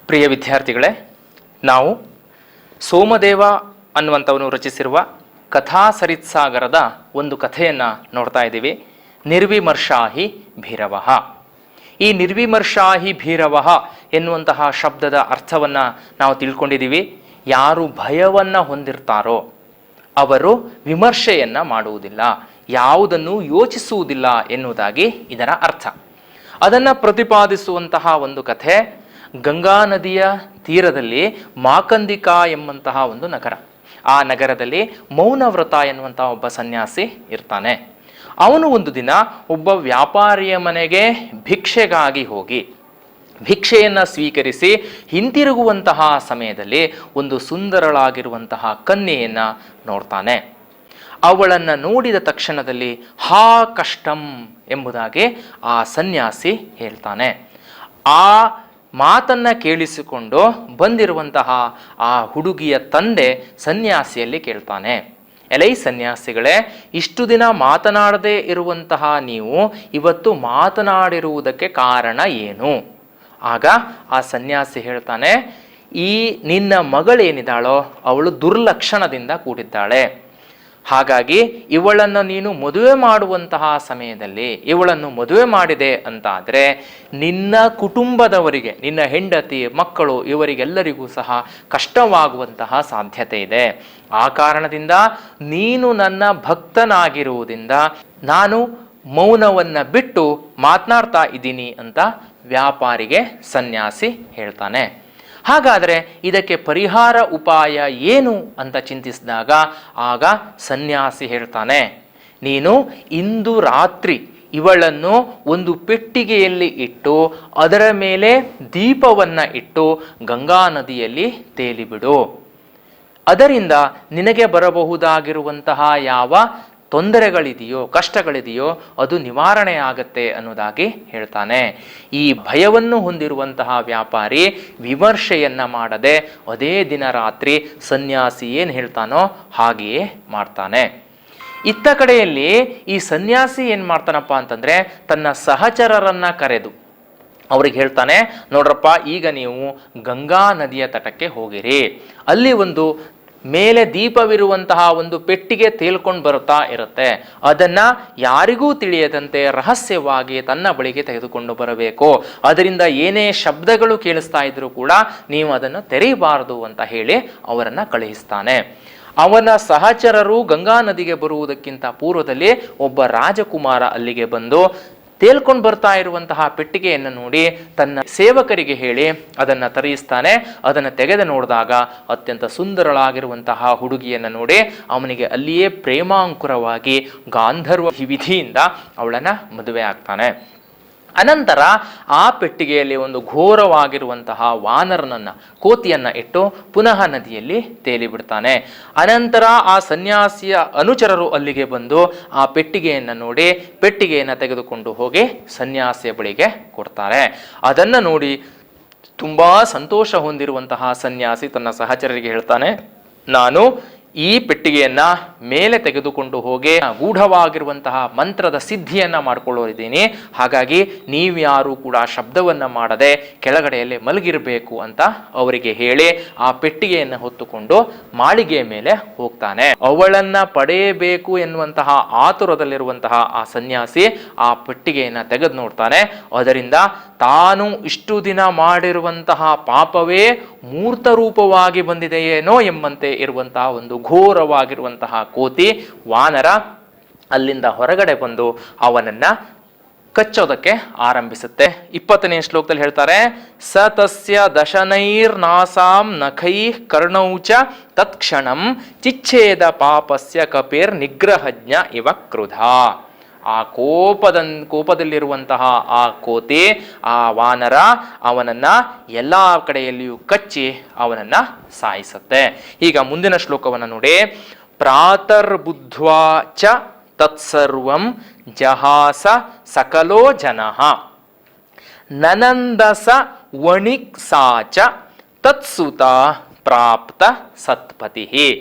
ಪ್ರಿಯ ವಿದ್ಯಾರ್ಥಿಗಳೇ, ನಾವು ಸೋಮದೇವ ಅನ್ನುವಂಥವನು ರಚಿಸಿರುವ ಕಥಾ ಸರಿತ್ಸಾಗರದ ಒಂದು ಕಥೆಯನ್ನು ನೋಡ್ತಾ ಇದ್ದೀವಿ. ನಿರ್ವಿಮರ್ಶಾಹಿ ಭೀರವಃ. ಈ ನಿರ್ವಿಮರ್ಶಾಹಿ ಭೀರವಃ ಎನ್ನುವಂತಹ ಶಬ್ದದ ಅರ್ಥವನ್ನು ನಾವು ತಿಳ್ಕೊಂಡಿದ್ದೀವಿ. ಯಾರು ಭಯವನ್ನು ಹೊಂದಿರ್ತಾರೋ ಅವರು ವಿಮರ್ಶೆಯನ್ನು ಮಾಡುವುದಿಲ್ಲ, ಯಾವುದನ್ನು ಯೋಚಿಸುವುದಿಲ್ಲ ಎನ್ನುವುದಾಗಿ ಇದರ ಅರ್ಥ. ಅದನ್ನು ಪ್ರತಿಪಾದಿಸುವಂತಹ ಒಂದು ಕಥೆ ಗಂಗಾ ನದಿಯ ತೀರದಲ್ಲಿ ಮಾಕಂದಿಕಾ ಎಂಬಂತಹ ಒಂದು ನಗರ. ಆ ನಗರದಲ್ಲಿ ಮೌನವ್ರತ ಎನ್ನುವಂತಹ ಒಬ್ಬ ಸನ್ಯಾಸಿ ಇರ್ತಾನೆ. ಅವನು ಒಂದು ದಿನ ಒಬ್ಬ ವ್ಯಾಪಾರಿಯ ಮನೆಗೆ ಭಿಕ್ಷೆಗಾಗಿ ಹೋಗಿ ಭಿಕ್ಷೆಯನ್ನು ಸ್ವೀಕರಿಸಿ ಹಿಂತಿರುಗುವಂತಹ ಸಮಯದಲ್ಲಿ ಒಂದು ಸುಂದರಳಾಗಿರುವಂತಹ ಕನ್ಯೆಯನ್ನು ನೋಡ್ತಾನೆ. ಅವಳನ್ನು ನೋಡಿದ ತಕ್ಷಣದಲ್ಲಿ ಹಾ ಕಷ್ಟಂ ಎಂಬುದಾಗಿ ಆ ಸನ್ಯಾಸಿ ಹೇಳ್ತಾನೆ. ಆ ಮಾತನ್ನು ಕೇಳಿಸಿಕೊಂಡು ಬಂದಿರುವಂತಹ ಆ ಹುಡುಗಿಯ ತಂದೆ ಸನ್ಯಾಸಿಯಲ್ಲಿ ಕೇಳ್ತಾನೆ, ಎಲೈ ಸನ್ಯಾಸಿಗಳೇ, ಇಷ್ಟು ದಿನ ಮಾತನಾಡದೇ ಇರುವಂತಹ ನೀವು ಇವತ್ತು ಮಾತನಾಡಿರುವುದಕ್ಕೆ ಕಾರಣ ಏನು? ಆಗ ಆ ಸನ್ಯಾಸಿ ಹೇಳ್ತಾನೆ, ಈ ನಿನ್ನ ಮಗಳೇನಿದ್ದಾಳೋ ಅವಳು ದುರ್ಲಕ್ಷಣದಿಂದ ಕೂಡಿದ್ದಾಳೆ. ಹಾಗಾಗಿ ಇವಳನ್ನು ನೀನು ಮದುವೆ ಮಾಡುವಂತಹ ಸಮಯದಲ್ಲಿ ಇವಳನ್ನು ಮದುವೆ ಮಾಡಿದೆ ಅಂತಾದರೆ ನಿನ್ನ ಕುಟುಂಬದವರಿಗೆ, ನಿನ್ನ ಹೆಂಡತಿ ಮಕ್ಕಳು ಇವರಿಗೆಲ್ಲರಿಗೂ ಸಹ ಕಷ್ಟವಾಗುವಂತಹ ಸಾಧ್ಯತೆ ಇದೆ. ಆ ಕಾರಣದಿಂದ ನೀನು ನನ್ನ ಭಕ್ತನಾಗಿರುವುದರಿಂದ ನಾನು ಮೌನವನ್ನು ಬಿಟ್ಟು ಮಾತನಾಡ್ತಾ ಇದ್ದೀನಿ ಅಂತ ವ್ಯಾಪಾರಿಗೆ ಸನ್ಯಾಸಿ ಹೇಳ್ತಾನೆ. ಹಾಗಾದರೆ ಇದಕ್ಕೆ ಪರಿಹಾರ ಉಪಾಯ ಏನು ಅಂತ ಚಿಂತಿಸಿದಾಗ ಆಗ ಸನ್ಯಾಸಿ ಹೇಳ್ತಾನೆ, ನೀನು ಇಂದು ರಾತ್ರಿ ಇವಳನ್ನು ಒಂದು ಪೆಟ್ಟಿಗೆಯಲ್ಲಿ ಇಟ್ಟು ಅದರ ಮೇಲೆ ದೀಪವನ್ನು ಇಟ್ಟು ಗಂಗಾ ನದಿಯಲ್ಲಿ ತೇಲಿಬಿಡು. ಅದರಿಂದ ನಿನಗೆ ಬರಬಹುದಾಗಿರುವಂತಹ ಯಾವ ತೊಂದರೆಗಳಿದೆಯೋ ಕಷ್ಟಗಳಿದೆಯೋ ಅದು ನಿವಾರಣೆ ಆಗತ್ತೆ ಅನ್ನೋದಾಗಿ ಹೇಳ್ತಾನೆ. ಈ ಭಯವನ್ನು ಹೊಂದಿರುವಂತಹ ವ್ಯಾಪಾರಿ ವಿಮರ್ಶೆಯನ್ನ ಮಾಡದೆ ಅದೇ ದಿನ ರಾತ್ರಿ ಸನ್ಯಾಸಿ ಏನು ಹೇಳ್ತಾನೋ ಹಾಗೆಯೇ ಮಾಡ್ತಾನೆ. ಇತ್ತ ಕಡೆಯಲ್ಲಿ ಈ ಸನ್ಯಾಸಿ ಏನು ಮಾಡ್ತಾನಪ್ಪ ಅಂತಂದ್ರೆ ತನ್ನ ಸಹಚರರನ್ನ ಕರೆದು ಅವ್ರಿಗೆ ಹೇಳ್ತಾನೆ, ನೋಡ್ರಪ್ಪ, ಈಗ ನೀವು ಗಂಗಾ ನದಿಯ ತಟಕ್ಕೆ ಹೋಗಿರಿ. ಅಲ್ಲಿ ಒಂದು ಮೇಲೆ ದೀಪವಿರುವಂತಹ ಒಂದು ಪೆಟ್ಟಿಗೆ ತೇಲ್ಕೊಂಡು ಬರುತ್ತಾ ಇರುತ್ತೆ. ಅದನ್ನ ಯಾರಿಗೂ ತಿಳಿಯದಂತೆ ರಹಸ್ಯವಾಗಿ ತನ್ನ ಬಳಿಗೆ ತೆಗೆದುಕೊಂಡು ಬರಬೇಕು. ಅದರಿಂದ ಏನೇ ಶಬ್ದಗಳು ಕೇಳಿಸ್ತಾ ಇದ್ರೂ ಕೂಡ ನೀವು ಅದನ್ನು ತೆರೆಯಬಾರದು ಅಂತ ಹೇಳಿ ಅವರನ್ನ ಕಳುಹಿಸ್ತಾನೆ. ಅವನ ಸಹಚರರು ಗಂಗಾ ನದಿಗೆ ಬರುವುದಕ್ಕಿಂತ ಪೂರ್ವದಲ್ಲಿ ಒಬ್ಬ ರಾಜಕುಮಾರ ಅಲ್ಲಿಗೆ ಬಂದು ತೇಲ್ಕೊಂಡು ಬರ್ತಾ ಇರುವಂತಹ ಪೆಟ್ಟಿಗೆಯನ್ನು ನೋಡಿ ತನ್ನ ಸೇವಕರಿಗೆ ಹೇಳಿ ಅದನ್ನು ತರಿಸ್ತಾನೆ. ಅದನ್ನು ತೆಗೆದು ನೋಡಿದಾಗ ಅತ್ಯಂತ ಸುಂದರಳಾಗಿರುವಂತಹ ಹುಡುಗಿಯನ್ನು ನೋಡಿ ಅವನಿಗೆ ಅಲ್ಲಿಯೇ ಪ್ರೇಮಾಂಕುರವಾಗಿ ಗಾಂಧರ್ವ ವಿಧಿಯಿಂದ ಅವಳನ್ನು ಮದುವೆ ಆಗ್ತಾನೆ. ಅನಂತರ ಆ ಪೆಟ್ಟಿಗೆಯಲ್ಲಿ ಒಂದು ಘೋರವಾಗಿರುವಂತಹ ವಾನರನನ್ನ ಕೋತಿಯನ್ನ ಇಟ್ಟು ಪುನಃ ನದಿಯಲ್ಲಿ ತೇಲಿಬಿಡ್ತಾನೆ. ಅನಂತರ ಆ ಸನ್ಯಾಸಿಯ ಅನುಚರರು ಅಲ್ಲಿಗೆ ಬಂದು ಆ ಪೆಟ್ಟಿಗೆಯನ್ನು ನೋಡಿ ಪೆಟ್ಟಿಗೆಯನ್ನು ತೆಗೆದುಕೊಂಡು ಹೋಗಿ ಸನ್ಯಾಸಿಯ ಬಳಿಗೆ ಕೊಡ್ತಾರೆ. ಅದನ್ನು ನೋಡಿ ತುಂಬಾ ಸಂತೋಷ ಹೊಂದಿರುವಂತಹ ಸನ್ಯಾಸಿ ತನ್ನ ಸಹಚರರಿಗೆ ಹೇಳ್ತಾನೆ, ನಾನು ಈ ಪೆಟ್ಟಿಗೆಯನ್ನ ಮೇಲೆ ತೆಗೆದುಕೊಂಡು ಹೋಗಿ ಗೂಢವಾಗಿರುವಂತಹ ಮಂತ್ರದ ಸಿದ್ಧಿಯನ್ನ ಮಾಡ್ಕೊಳ್ಳೋರಿದ್ದೀನಿ. ಹಾಗಾಗಿ ನೀವ್ಯಾರು ಕೂಡ ಶಬ್ದವನ್ನ ಮಾಡದೆ ಕೆಳಗಡೆಯಲ್ಲಿ ಮಲಗಿರಬೇಕು ಅಂತ ಅವರಿಗೆ ಹೇಳಿ ಆ ಪೆಟ್ಟಿಗೆಯನ್ನು ಹೊತ್ತುಕೊಂಡು ಮಾಳಿಗೆಯ ಮೇಲೆ ಹೋಗ್ತಾನೆ. ಅವಳನ್ನ ಪಡೆಯಬೇಕು ಎನ್ನುವಂತಹ ಆತುರದಲ್ಲಿರುವಂತಹ ಆ ಸನ್ಯಾಸಿ ಆ ಪೆಟ್ಟಿಗೆಯನ್ನ ತೆಗೆದು ನೋಡ್ತಾನೆ. ಅದರಿಂದ ತಾನು ಇಷ್ಟು ದಿನ ಮಾಡಿರುವಂತಹ ಪಾಪವೇ ಮೂರ್ತ ರೂಪವಾಗಿ ಬಂದಿದೆಯೇನೋ ಎಂಬಂತೆ ಇರುವಂತಹ ಒಂದು ಘೋರವಾಗಿರುವಂತಹ ಕೋತಿ ವಾನರ ಅಲ್ಲಿಂದ ಹೊರಗಡೆ ಬಂದು ಅವನನ್ನ ಕಚ್ಚೋದಕ್ಕೆ ಆರಂಭಿಸುತ್ತೆ. 20ನೇ ಶ್ಲೋಕದಲ್ಲಿ ಹೇಳ್ತಾರೆ, ಸ ತಸ್ಯ ದಶನೈರ್ನಾಸಾಂ ನಖೈಃ ಕರ್ಣೌಚ ತತ್ಕ್ಷಣಂ ಚಿಚ್ಛೇದ ಪಾಪಸ್ಯ ಕಪಿರ್ ನಿಗ್ರಹಜ್ಞ ಇವ ಕ್ರುಧ. ಆ ಕೋಪದಲ್ಲಿರುವಂತಹ ಆ ಕೋತಿ, ಆ ವಾನರ ಅವನನ್ನ ಎಲ್ಲ ಕಡೆಯಲ್ಲಿಯೂ ಕಚ್ಚಿ ಅವನನ್ನ ಸಾಯಿಸುತ್ತೆ. ಈಗ ಮುಂದಿನ ಶ್ಲೋಕವನ್ನು ನೋಡಿ, ಪ್ರಾತರ್ಬುದ್ಧ್ವಾ ಚ ತತ್ಸರ್ವಂ ಜಹಾಸ ಸಕಲೋ ಜನಃ ನನಂದಸ ವಣಿಕ್ಸಾಚ ತತ್ಸುತ ಪ್ರಾಪ್ತ ಸತ್ಪತಿ.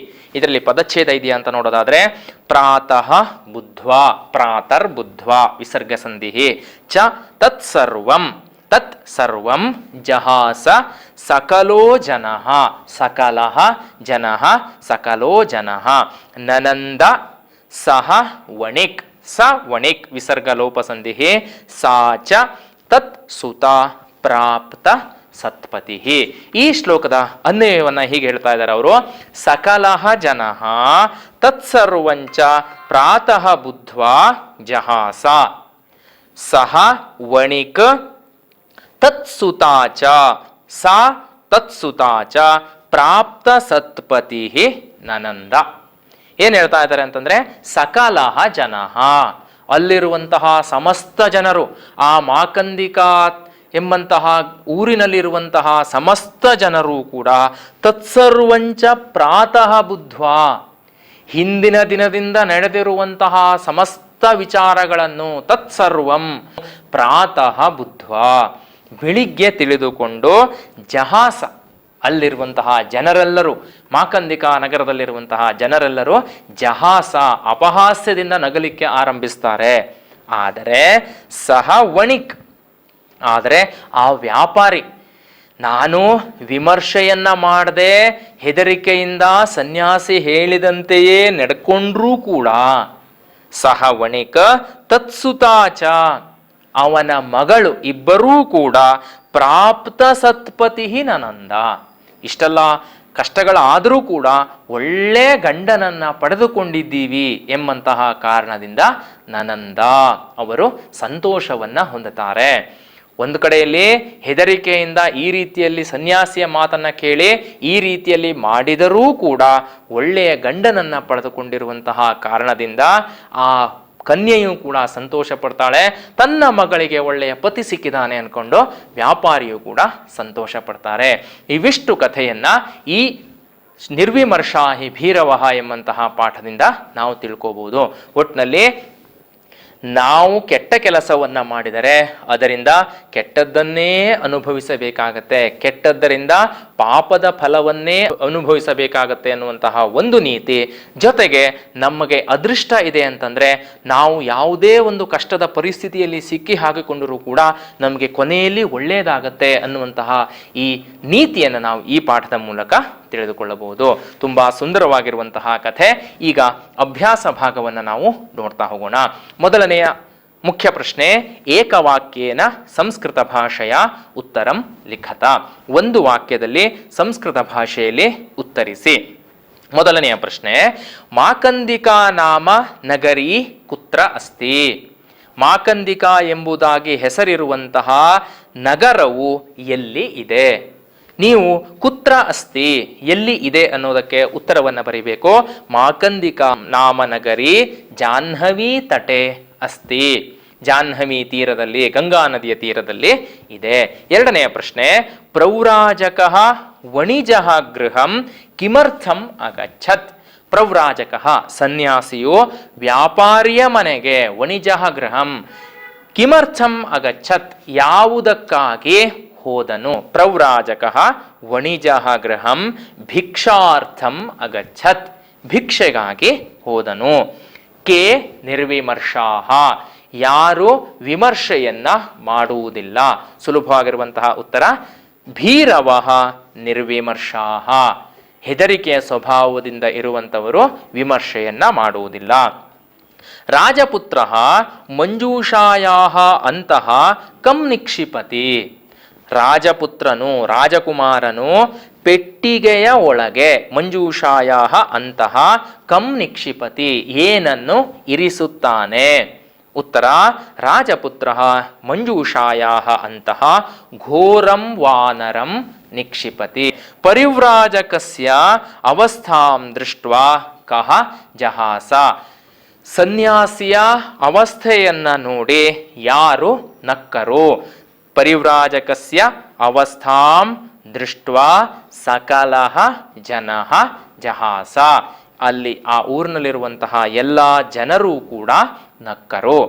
ಇದರಲ್ಲಿ ಪದಚ್ಛೇದ ಇದೆಯಾ ಅಂತ ನೋಡೋದಾದ್ರೆ ಪ್ರಾತಃ ಬುದ್ಧ್ವಾ, ಪ್ರಾತರ್ ಬುದ್ಧ್ವಾ ವಿಸರ್ಗ ಸಂಧಿ ಚ ತತ್ಸರ್ವಂ, ತತ್ ಸರ್ವಂ ಜಹಾಸ ಸಕಲೋ ಜನಃ ಸಕಲಃ ಜನಃ ಸಕಲೋ ಜನಃ ನನಂದ ಸಹ ವಣಿಕ್ ಸ ವಣಿಕ್ ವಿಸರ್ಗ ಲೋಪಸಂಧಿ ಸಾ ಚ ತತ್ ಸುತ ಪ್ರಾಪ್ತ ಸತ್ಪತಿ. ಈ ಶ್ಲೋಕದ ಅನ್ವಯವನ್ನ ಹೀಗೆ ಹೇಳ್ತಾ ಇದ್ದಾರೆ ಅವರು. ಸಕಲಃ ಜನಃ ತತ್ಸರ್ವಂಚ ಪ್ರಾತಃ ಬುದ್ಧ್ವಾ ಜಹಾಸ ಸಹ ವಣಿಕ್ ತತ್ಸುತಾಚ ಸಾ ತತ್ಸುತಾಚ ಪ್ರಾಪ್ತ ಸತ್ಪತಿ ನನಂದ. ಏನ್ ಹೇಳ್ತಾ ಇದ್ದಾರೆ ಅಂತಂದ್ರೆ ಸಕಲಃ ಜನಃ ಅಲ್ಲಿರುವಂತಹ ಸಮಸ್ತ ಜನರು, ಆ ಮಾಕಂದಿಕಾ ಎಂಬಂತಹ ಊರಿನಲ್ಲಿರುವಂತಹ ಸಮಸ್ತ ಜನರು ಕೂಡ ತತ್ಸರ್ವಂಚ ಪ್ರಾತಃ ಬುದ್ಧ್ವಾ ಹಿಂದಿನ ದಿನದಿಂದ ನಡೆದಿರುವಂತಹ ಸಮಸ್ತ ವಿಚಾರಗಳನ್ನು ತತ್ಸರ್ವಂ ಪ್ರಾತಃ ಬುದ್ಧ್ವಾ ಬೆಳಿಗ್ಗೆ ತಿಳಿದುಕೊಂಡು ಜಹಾಸ ಅಲ್ಲಿರುವಂತಹ ಜನರೆಲ್ಲರೂ, ಮಾಕಂದಿಕಾ ನಗರದಲ್ಲಿರುವಂತಹ ಜನರೆಲ್ಲರೂ ಜಹಾಸ ಅಪಹಾಸ್ಯದಿಂದ ನಗಲಿಕ್ಕೆ ಆರಂಭಿಸ್ತಾರೆ. ಆದರೆ ಸಹ ವಣಿಕ್, ಆದರೆ ಆ ವ್ಯಾಪಾರಿ ನಾನು ವಿಮರ್ಶೆಯನ್ನ ಮಾಡದೆ ಹೆದರಿಕೆಯಿಂದ ಸನ್ಯಾಸಿ ಹೇಳಿದಂತೆಯೇ ನಡ್ಕೊಂಡ್ರೂ ಕೂಡ ಸಹ ವಣಿಕ ತತ್ಸುತಾಚ ಅವನ ಮಗಳು ಇಬ್ಬರೂ ಕೂಡ ಪ್ರಾಪ್ತ ಸತ್ಪತಿ ನನಂದ. ಇಷ್ಟೆಲ್ಲ ಕಷ್ಟಗಳಾದರೂ ಕೂಡ ಒಳ್ಳೆ ಗಂಡನನ್ನ ಪಡೆದುಕೊಂಡಿದ್ದೀವಿ ಎಂಬಂತಹ ಕಾರಣದಿಂದ ನನಂದ ಅವರು ಸಂತೋಷವನ್ನ ಹೊಂದುತ್ತಾರೆ. ಒಂದು ಕಡೆಯಲ್ಲಿ ಹೆದರಿಕೆಯಿಂದ ಈ ರೀತಿಯಲ್ಲಿ ಸನ್ಯಾಸಿಯ ಮಾತನ್ನ ಕೇಳಿ ಈ ರೀತಿಯಲ್ಲಿ ಮಾಡಿದರೂ ಕೂಡ ಒಳ್ಳೆಯ ಗಂಡನನ್ನ ಪಡೆದುಕೊಂಡಿರುವಂತಹ ಕಾರಣದಿಂದ ಆ ಕನ್ಯೆಯೂ ಕೂಡ ಸಂತೋಷ ಪಡ್ತಾಳೆ. ತನ್ನ ಮಗಳಿಗೆ ಒಳ್ಳೆಯ ಪತಿ ಸಿಕ್ಕಿದಾನೆ ಅನ್ಕೊಂಡು ವ್ಯಾಪಾರಿಯೂ ಕೂಡ ಸಂತೋಷ ಪಡ್ತಾರೆ. ಇವಿಷ್ಟು ಕಥೆಯನ್ನ ಈ ನಿರ್ವಿಮರ್ಶಾ ಹಿ ಭೀರವಃ ಎಂಬಂತಹ ಪಾಠದಿಂದ ನಾವು ತಿಳ್ಕೋಬಹುದು. ಒಟ್ಟಿನಲ್ಲಿ ನಾವು ಕೆಟ್ಟ ಕೆಲಸವನ್ನ ಮಾಡಿದರೆ ಅದರಿಂದ ಕೆಟ್ಟದ್ದನ್ನೇ ಅನುಭವಿಸಬೇಕಾಗತ್ತೆ, ಕೆಟ್ಟದ್ದರಿಂದ ಪಾಪದ ಫಲವನ್ನೇ ಅನುಭವಿಸಬೇಕಾಗತ್ತೆ ಅನ್ನುವಂತಹ ಒಂದು ನೀತಿ. ಜೊತೆಗೆ ನಮಗೆ ಅದೃಷ್ಟ ಇದೆ ಅಂತಂದ್ರೆ ನಾವು ಯಾವುದೇ ಒಂದು ಕಷ್ಟದ ಪರಿಸ್ಥಿತಿಯಲ್ಲಿ ಸಿಕ್ಕಿ ಹಾಕಿಕೊಂಡರೂ ಕೂಡ ನಮಗೆ ಕೊನೆಯಲ್ಲಿ ಒಳ್ಳೆಯದಾಗತ್ತೆ ಅನ್ನುವಂತಹ ಈ ನೀತಿಯನ್ನು ನಾವು ಈ ಪಾಠದ ಮೂಲಕ ತಿಳಿದುಕೊಳ್ಳಬಹುದು. ತುಂಬಾ ಸುಂದರವಾಗಿರುವಂತಹ ಕಥೆ. ಈಗ ಅಭ್ಯಾಸ ಭಾಗವನ್ನು ನಾವು ನೋಡ್ತಾ ಹೋಗೋಣ. ಮೊದಲನೆಯ ಮುಖ್ಯ ಪ್ರಶ್ನೆ, ಏಕವಾಕ್ಯೇನ ಸಂಸ್ಕೃತ ಭಾಷೆಯ ಉತ್ತರಂ ಲಿಖತ. ಒಂದು ವಾಕ್ಯದಲ್ಲಿ ಸಂಸ್ಕೃತ ಭಾಷೆಯಲ್ಲಿ ಉತ್ತರಿಸಿ. ಮೊದಲನೆಯ ಪ್ರಶ್ನೆ, ಮಾಕಂದಿಕಾ ನಾಮ ನಗರಿ ಕುತ್ರ ಅಸ್ತಿ. ಮಾಕಂದಿಕಾ ಎಂಬುದಾಗಿ ಹೆಸರಿರುವಂತಹ ನಗರವು ಎಲ್ಲಿ ಇದೆ? ನೀವು ಕುತ್ರ ಅಸ್ತಿ ಎಲ್ಲಿ ಇದೆ ಅನ್ನೋದಕ್ಕೆ ಉತ್ತರವನ್ನು ಬರೀಬೇಕು. ಮಾಕಂದಿಕಾ ನಾಮ ನಗರಿ ಜಾಹ್ನವಿ ತಟೆ ಅಸ್ತಿ. ಜಾಹ್ನವಿ ತೀರದಲ್ಲಿ, ಗಂಗಾ ನದಿಯ ತೀರದಲ್ಲಿ ಇದೆ. ಎರಡನೆಯ ಪ್ರಶ್ನೆ, ಪ್ರವ್ರಾಜಕ ವಣಿಜಃ ಗೃಹಂ ಕಿಮರ್ಥಂ ಅಗಚ್ಚತ್. ಪ್ರವ್ರಾಜಕ ಸನ್ಯಾಸಿಯು ವ್ಯಾಪಾರಿಯ ಮನೆಗೆ, ವಣಿಜಃ ಗೃಹಂ ಕಿಮರ್ಥಂ ಅಗಚ್ಚತ್ ಯಾವುದಕ್ಕಾಗಿ ಹೋದನು. ಪ್ರವ್ರಾಜಕ ವಣಿಜಃ ಗೃಹಂ ಭಿಕ್ಷಾರ್ಥಂ ಅಗಚ್ಚತ್ ಭಿಕ್ಷೆಗಾಗಿ ಹೋದನು. ಕೆ ನಿರ್ವಿಮರ್ಶಾಹ ಯಾರು ವಿಮರ್ಶೆಯನ್ನ ಮಾಡುವುದಿಲ್ಲ. ಸುಲಭವಾಗಿರುವಂತಹ ಉತ್ತರ ಭೀರವಃ ನಿರ್ವಿಮರ್ಶಾಹ ಹೆದರಿಕೆಯ ಸ್ವಭಾವದಿಂದ ಇರುವಂತವರು ವಿಮರ್ಶೆಯನ್ನ ಮಾಡುವುದಿಲ್ಲ. ರಾಜಪುತ್ರ ಮಂಜೂಷಾಯಾಹ ಅಂತಹ ಕಂ ನಿಕ್ಷಿಪತಿ. ರಾಜಪುತ್ರನು, ರಾಜಕುಮಾರನು ಪೆಟ್ಟಿಗೆಯ ಒಳಗೆ ಮಂಜೂಷಾಯಾಹ ಅಂತಹ ಕಂ ನಿಕ್ಷಿಪತಿ ಏನನ್ನು ಇರಿಸುತ್ತಾನೆ. ಉತ್ತರ, ರಾಜಪುತ್ರ ಮಂಜೂಷಾಯಾಹ ಅಂತಹ ಘೋರಂ ವಾನರಂ ನಿಕ್ಷಿಪತಿ. ಪರಿವ್ರಾಜಕಸ್ಯ ಅವಸ್ಥಾಂ ದೃಷ್ಟ್ವಾ ಕಹ ಜಹಾಸ. ಸನ್ಯಾಸಿಯ ಅವಸ್ಥೆಯನ್ನ ನೋಡಿ ಯಾರು ನಕ್ಕರು. ಪರಿವ್ರಾಜಕಸ್ಯ ಅವಸ್ಥಾಂ ದೃಷ್ಟ್ವಾ ಸಕಲಃ ಜನಃ ಜಹಾಸ. ಅಲ್ಲಿ ಆ ಊರಿನಲ್ಲಿರುವಂತಹ ಎಲ್ಲ ಜನರೂ ಕೂಡ ನಕ್ಕರು.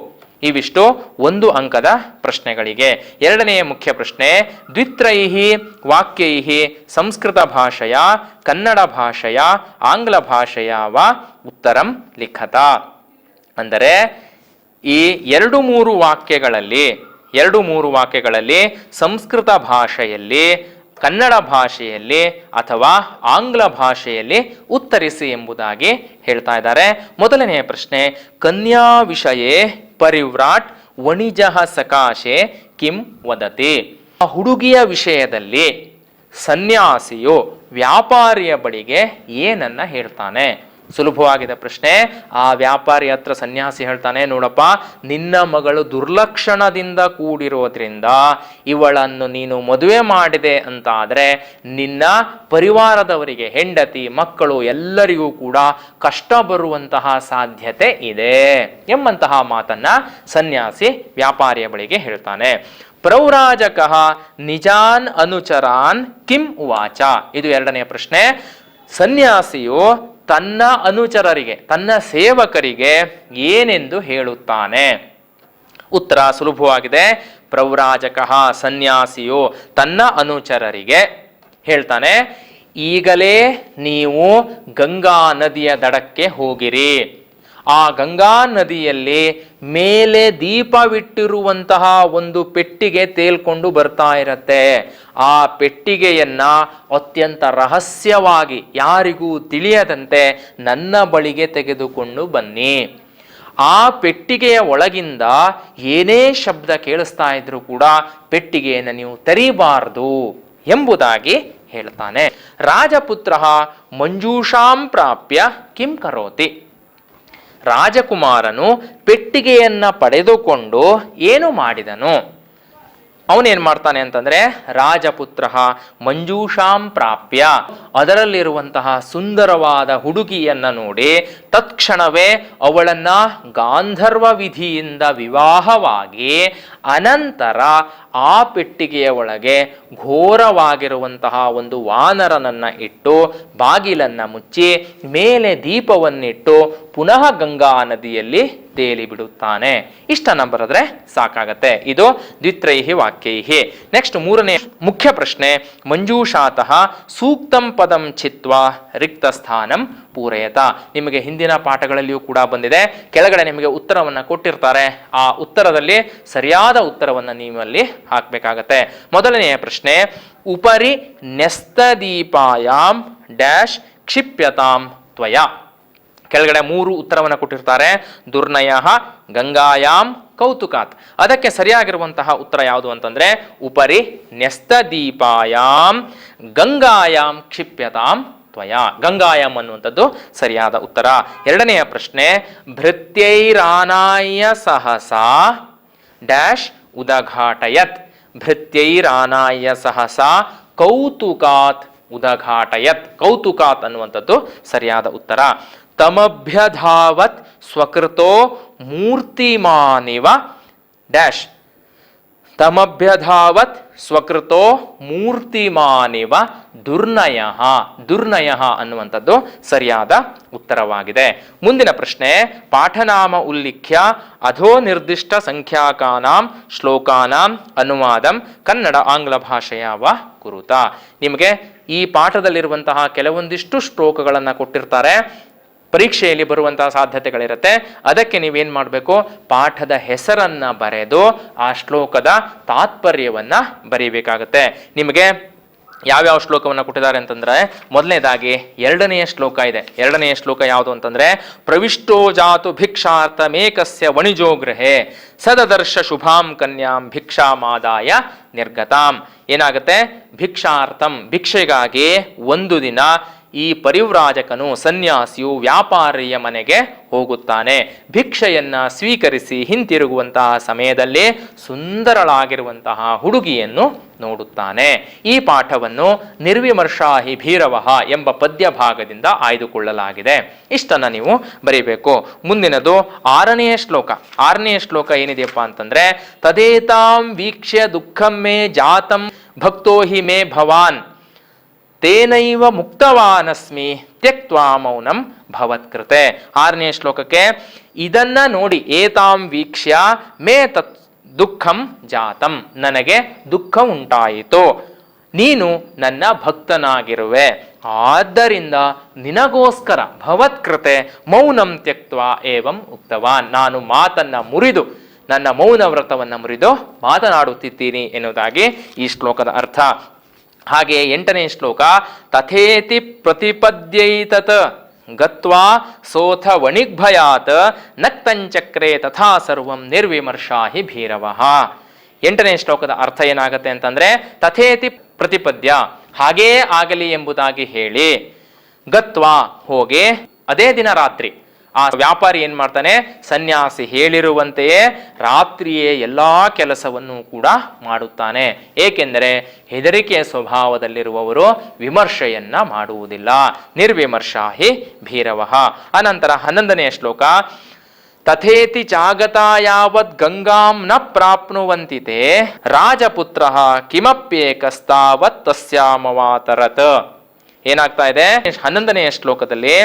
ಇವಿಷ್ಟು ಒಂದು ಅಂಕದ ಪ್ರಶ್ನೆಗಳಿಗೆ. ಎರಡನೆಯ ಮುಖ್ಯ ಪ್ರಶ್ನೆ, ದ್ವಿತ್ರೈಹಿ ವಾಕ್ಯೈಹಿ ಸಂಸ್ಕೃತ ಭಾಷೆಯ ಕನ್ನಡ ಭಾಷೆಯ ಆಂಗ್ಲ ಭಾಷೆಯ ವ ಉತ್ತರಂ ಲಿಖತ. ಅಂದರೆ ಈ ಎರಡು ಮೂರು ವಾಕ್ಯಗಳಲ್ಲಿ ಸಂಸ್ಕೃತ ಭಾಷೆಯಲ್ಲಿ ಕನ್ನಡ ಭಾಷೆಯಲ್ಲಿ ಅಥವಾ ಆಂಗ್ಲ ಭಾಷೆಯಲ್ಲಿ ಉತ್ತರಿಸಿ ಎಂಬುದಾಗಿ ಹೇಳ್ತಾ ಇದ್ದಾರೆ. ಮೊದಲನೆಯ ಪ್ರಶ್ನೆ, ಕನ್ಯಾ ವಿಷಯೇ ಪರಿವ್ರಾಟ್ ವಣಿಜಃ ಸಕಾಶೆ ಕಿಂ ವದತಿ. ಆ ಹುಡುಗಿಯ ವಿಷಯದಲ್ಲಿ ಸನ್ಯಾಸಿಯು ವ್ಯಾಪಾರಿಯ ಬಳಿಗೆ ಏನನ್ನ ಹೇಳ್ತಾನೆ? ಸುಲಭವಾಗಿದೆ ಪ್ರಶ್ನೆ. ಆ ವ್ಯಾಪಾರಿ ಹತ್ರ ಸನ್ಯಾಸಿ ಹೇಳ್ತಾನೆ, ನೋಡಪ್ಪ, ನಿನ್ನ ಮಗಳು ದುರ್ಲಕ್ಷಣದಿಂದ ಕೂಡಿರೋದ್ರಿಂದ ಇವಳನ್ನು ನೀನು ಮದುವೆ ಮಾಡಿದೆ ಅಂತ ಆದರೆ ನಿನ್ನ ಪರಿವಾರದವರಿಗೆ, ಹೆಂಡತಿ ಮಕ್ಕಳು ಎಲ್ಲರಿಗೂ ಕೂಡ ಕಷ್ಟ ಬರುವಂತಹ ಸಾಧ್ಯತೆ ಇದೆ ಎಂಬಂತಹ ಮಾತನ್ನ ಸನ್ಯಾಸಿ ವ್ಯಾಪಾರಿಯ ಬಳಿಗೆ ಹೇಳ್ತಾನೆ. ಪ್ರೌರಾಜಕಃ ನಿಜಾನ್ ಅನುಚರಾನ್ ಕಿಂ ಉವಾಚ. ಇದು ಎರಡನೆಯ ಪ್ರಶ್ನೆ. ಸನ್ಯಾಸಿಯು ತನ್ನ ಅನುಚರರಿಗೆ, ತನ್ನ ಸೇವಕರಿಗೆ ಏನೆಂದು ಹೇಳುತ್ತಾನೆ? ಉತ್ತರ ಸುಲಭವಾಗಿದೆ. ಪ್ರೌರಾಜಕಃ, ಸನ್ಯಾಸಿಯು ತನ್ನ ಅನುಚರರಿಗೆ ಹೇಳ್ತಾನೆ, ಈಗಲೇ ನೀವು ಗಂಗಾ ನದಿಯ ದಡಕ್ಕೆ ಹೋಗಿರಿ. ಆ ಗಂಗಾ ನದಿಯಲ್ಲಿ ಮೇಲೆ ದೀಪವಿಟ್ಟಿರುವಂತಹ ಒಂದು ಪೆಟ್ಟಿಗೆ ತೇಲ್ಕೊಂಡು ಬರ್ತಾ ಇರತ್ತೆ. ಆ ಪೆಟ್ಟಿಗೆಯನ್ನ ಅತ್ಯಂತ ರಹಸ್ಯವಾಗಿ, ಯಾರಿಗೂ ತಿಳಿಯದಂತೆ ನನ್ನ ಬಳಿಗೆ ತೆಗೆದುಕೊಂಡು ಬನ್ನಿ. ಆ ಪೆಟ್ಟಿಗೆಯ ಒಳಗಿಂದ ಏನೇ ಶಬ್ದ ಕೇಳಿಸ್ತಾ ಇದ್ರು ಕೂಡ ಪೆಟ್ಟಿಗೆಯನ್ನು ನೀವು ತೆರೀಬಾರದು ಎಂಬುದಾಗಿ ಹೇಳ್ತಾನೆ. ರಾಜಪುತ್ರ ಮಂಜೂಷಾಂ ಪ್ರಾಪ್ಯ ಕಿಂ ಕರೋತಿ. ರಾಜಕುಮಾರನು ಪೆಟ್ಟಿಗೆಯನ್ನ ಪಡೆದುಕೊಂಡು ಏನು ಮಾಡಿದನು? ಅವನೇನ್ ಮಾಡ್ತಾನೆ ಅಂತಂದ್ರೆ, ರಾಜಪುತ್ರ ಮಂಜೂಷಾಂ ಪ್ರಾಪ್ಯ, ಅದರಲ್ಲಿರುವಂತಹ ಸುಂದರವಾದ ಹುಡುಗಿಯನ್ನ ನೋಡಿ ತತ್ಕ್ಷಣವೇ ಅವಳನ್ನ ಗಾಂಧರ್ವ ವಿಧಿಯಿಂದ ವಿವಾಹವಾಗಿ ಅನಂತರ ಆ ಪೆಟ್ಟಿಗೆಯ ಒಳಗೆ ಘೋರವಾಗಿರುವಂತಹ ಒಂದು ವಾನರನನ್ನ ಇಟ್ಟು ಬಾಗಿಲನ್ನ ಮುಚ್ಚಿ ಮೇಲೆ ದೀಪವನ್ನಿಟ್ಟು ಪುನಃ ಗಂಗಾ ನದಿಯಲ್ಲಿ ತೇಲಿ ಬಿಡುತ್ತಾನೆ. ಇಷ್ಟನ್ನ ಬರೆದ್ರೆ ಸಾಕಾಗತ್ತೆ. ಇದು ದ್ವಿತ್ರೈಹಿ ವಾಕ್ಯೈಹಿ. ನೆಕ್ಸ್ಟ್ ಮೂರನೇ ಮುಖ್ಯ ಪ್ರಶ್ನೆ, ಮಂಜೂಷಾತಃ ಸೂಕ್ತಂ ಪದಂ ಚಿತ್ವಾ ರಿಕ್ತ ಸ್ಥಾನಂ ಪೂರಯತ. ನಿಮಗೆ ಹಿಂದಿನ ಪಾಠಗಳಲ್ಲಿಯೂ ಕೂಡ ಬಂದಿದೆ. ಕೆಳಗಡೆ ನಿಮಗೆ ಉತ್ತರವನ್ನ ಕೊಟ್ಟಿರ್ತಾರೆ. ಆ ಉತ್ತರದಲ್ಲಿ ಸರಿಯಾದ ಉತ್ತರವನ್ನ ನೀವಲ್ಲಿ ಹಾಕ್ಬೇಕಾಗತ್ತೆ. ಮೊದಲನೆಯ ಪ್ರಶ್ನೆ, ಉಪರಿ ನ್ಯಸ್ತದೀಪಾಯಾಮ್ ಡ್ಯಾಶ್ ಕ್ಷಿಪ್ಯತಾಂ ತ್ವಯ. ಕೆಳಗಡೆ ಮೂರು ಉತ್ತರವನ್ನು ಕೊಟ್ಟಿರ್ತಾರೆ. ದುರ್ನಯ ಗಂಗಾಯಾಮ್ ಕೌತುಕಾತ್. ಅದಕ್ಕೆ ಸರಿಯಾಗಿರುವಂತಹ ಉತ್ತರ ಯಾವುದು ಅಂತಂದ್ರೆ ಉಪರಿ ನ್ಯಸ್ತದೀಪಾಯಾಮ್ ಗಂಗಾಯಾಮ್ ಕ್ಷಿಪ್ಯತಾಂ ತ್ವಯ. ಗಂಗಾಯಾಮ್ ಅನ್ನುವಂಥದ್ದು ಸರಿಯಾದ ಉತ್ತರ. ಎರಡನೆಯ ಪ್ರಶ್ನೆ, ಭೃತ್ಯೈರಾನಾಯ ಸಹಸಾ ಡ್ಯಾಶ್ ಉದಘಾಟಯತ್. ಭೃತ್ಯೈರಾನಾಯ ಸಹಸಾ ಕೌತುಕಾತ್ ಉದಘಾಟಯತ್. ಕೌತುಕಾತ್ ಅನ್ನುವಂಥದ್ದು ಸರಿಯಾದ ಉತ್ತರ. ತಮಭ್ಯಧಾವತ್ ಸ್ವಕೃತೋ ಮೂರ್ತಿಮಾನಿವ ಡ್ಯಾಶ್. ತಮಭ್ಯಧಾವತ್ ಸ್ವಕೃತೋ ಮೂರ್ತಿಮಾನಿವ ದುರ್ನಯ. ದುರ್ನಯ ಅನ್ನುವಂಥದ್ದು ಸರಿಯಾದ ಉತ್ತರವಾಗಿದೆ. ಮುಂದಿನ ಪ್ರಶ್ನೆ, ಪಾಠನಾಮ ಉಲ್ಲಿಖ್ಯ ಅಧೋ ನಿರ್ದಿಷ್ಟ ಸಂಖ್ಯಾಕಾನಾಂ ಶ್ಲೋಕಾನಾಂ ಅನುವಾದಂ ಕನ್ನಡ ಆಂಗ್ಲ ಭಾಷೆಯ ವ ಕುರುತ. ನಿಮಗೆ ಈ ಪಾಠದಲ್ಲಿರುವಂತಹ ಕೆಲವೊಂದಿಷ್ಟು ಶ್ಲೋಕಗಳನ್ನು ಕೊಟ್ಟಿರ್ತಾರೆ. ಪರೀಕ್ಷೆಯಲ್ಲಿ ಬರುವಂತಹ ಸಾಧ್ಯತೆಗಳಿರುತ್ತೆ. ಅದಕ್ಕೆ ನೀವೇನ್ ಮಾಡಬೇಕು, ಪಾಠದ ಹೆಸರನ್ನ ಬರೆದು ಆ ಶ್ಲೋಕದ ತಾತ್ಪರ್ಯವನ್ನ ಬರೀಬೇಕಾಗುತ್ತೆ. ನಿಮಗೆ ಯಾವ್ಯಾವ ಶ್ಲೋಕವನ್ನು ಕೊಟ್ಟಿದ್ದಾರೆ ಅಂತಂದ್ರೆ, ಮೊದಲನೇದಾಗಿ ಎರಡನೆಯ ಶ್ಲೋಕ ಇದೆ. ಎರಡನೆಯ ಶ್ಲೋಕ ಯಾವುದು ಅಂತಂದ್ರೆ, ಪ್ರವಿಷ್ಟೋ ಜಾತು ಭಿಕ್ಷಾರ್ಥಮೇಕಸ್ಯ ವಣಿಜೋ ಗೃಹೆ ಸದದರ್ಶ ಶುಭಾಂ ಕನ್ಯಾಂ ಭಿಕ್ಷಾಮಾದಾಯ ನಿರ್ಗತಾಂ. ಏನಾಗುತ್ತೆ, ಭಿಕ್ಷಾರ್ಥಂ ಭಿಕ್ಷೆಗಾಗಿ ಒಂದು ದಿನ ಈ ಪರಿವ್ರಾಜಕನು ಸನ್ಯಾಸಿಯು ವ್ಯಾಪಾರಿಯ ಮನೆಗೆ ಹೋಗುತ್ತಾನೆ. ಭಿಕ್ಷೆಯನ್ನ ಸ್ವೀಕರಿಸಿ ಹಿಂತಿರುಗುವಂತಹ ಸಮಯದಲ್ಲಿ ಸುಂದರಳಾಗಿರುವಂತಹ ಹುಡುಗಿಯನ್ನು ನೋಡುತ್ತಾನೆ. ಈ ಪಾಠವನ್ನು ನಿರ್ವಿಮರ್ಶಾಹಿ ಭೀರವಃ ಎಂಬ ಪದ್ಯ ಭಾಗದಿಂದ ಆಯ್ದುಕೊಳ್ಳಲಾಗಿದೆ. ಇಷ್ಟನ್ನ ನೀವು ಬರೀಬೇಕು. ಮುಂದಿನದು ಆರನೆಯ ಶ್ಲೋಕ. ಆರನೆಯ ಶ್ಲೋಕ ಏನಿದೆಯಪ್ಪ ಅಂತಂದ್ರೆ, ತದೇತಾಂ ವೀಕ್ಷ್ಯ ದುಃಖಂ ಮೇ ಜಾತಂ ಭಕ್ತೋ ಹಿ ಮೇ ಭವಾನ್ ತೇನೈವ ಮುಕ್ತವಾನಸ್ಮಿ ತ್ಯಕ್ತ್ವಾ ಮೌನಂ ಭವತ್ಕೃತೆ. ಆರನೆಯ ಶ್ಲೋಕಕ್ಕೆ, ಇದನ್ನ ನೋಡಿ, ಏತಾಂ ವೀಕ್ಷ್ಯ ಮೇ ತತ್ ದುಃಖಂ ಜಾತಂ, ನನಗೆ ದುಃಖ ಉಂಟಾಯಿತು, ನೀನು ನನ್ನ ಭಕ್ತನಾಗಿರುವೆ, ಆದ್ದರಿಂದ ನಿನಗೋಸ್ಕರ ಭವತ್ಕೃತೆ ಮೌನಂ ತ್ಯಕ್ತ್ವಾ ಏವಂ ಉಕ್ತವಾನ್, ನಾನು ಮಾತನ್ನ ಮುರಿದು, ನನ್ನ ಮೌನ ವ್ರತವನ್ನು ಮುರಿದು ಮಾತನಾಡುತ್ತಿದ್ದೀನಿ ಎನ್ನುವುದಾಗಿ ಈ ಶ್ಲೋಕದ ಅರ್ಥ. ಹಾಗೆ 8ನೇ ಶ್ಲೋಕ ತಥೇತಿ ಪ್ರತಿಪದ್ಯೈತತ್ ಗತ್ವಾ ಸೋಥ ವಣಿಗ್ಭಯಾತ್ ನಕ್ತಂಚಕ್ರೆ ತಥಾ ಸರ್ವಂ ನಿರ್ವಿಮರ್ಶಾ ಹಿ ಭೀರವಃ. 8ನೇ ಶ್ಲೋಕದ ಅರ್ಥ ಏನಾಗುತ್ತೆ ಅಂತಂದ್ರೆ ತಥೇತಿ ಪ್ರತಿಪದ್ಯ, ಹಾಗೇ ಆಗಲಿ ಎಂಬುದಾಗಿ ಹೇಳಿ, ಗತ್ವಾ ಹೋಗಿ, ಅದೇ ದಿನ ರಾತ್ರಿ ಆ ವ್ಯಾಪಾರಿ ಏನ್ ಮಾಡ್ತಾನೆ, ಸನ್ಯಾಸಿ ಹೇಳಿರುವಂತೆಯೇ ರಾತ್ರಿಯೇ ಎಲ್ಲಾ ಕೆಲಸವನ್ನು ಕೂಡ ಮಾಡುತ್ತಾನೆ. ಏಕೆಂದರೆ ಹೆದರಿಕೆಯ ಸ್ವಭಾವದಲ್ಲಿರುವವರು ವಿಮರ್ಶೆಯನ್ನ ಮಾಡುವುದಿಲ್ಲ. ನಿರ್ವಿಮರ್ಶಾ ಹಿ ಭೀರವಃ. ಅನಂತರ 11ನೇ ಶ್ಲೋಕ ತಥೇತಿ ಚಾಗತಾ ಯಾವದ್ ಗಂಗಾಂ ನ ಪ್ರಾಪ್ನುವಂತಿ ತೇ ರಾಜಪುತ್ರಃ ಕಿಮಪ್ಯೇಕಸ್ತಾವತ್ ತಸ್ಯಾಮವಾತರತ್. ಏನಾಗ್ತಾ ಇದೆ 11ನೇ ಶ್ಲೋಕದಲ್ಲಿ,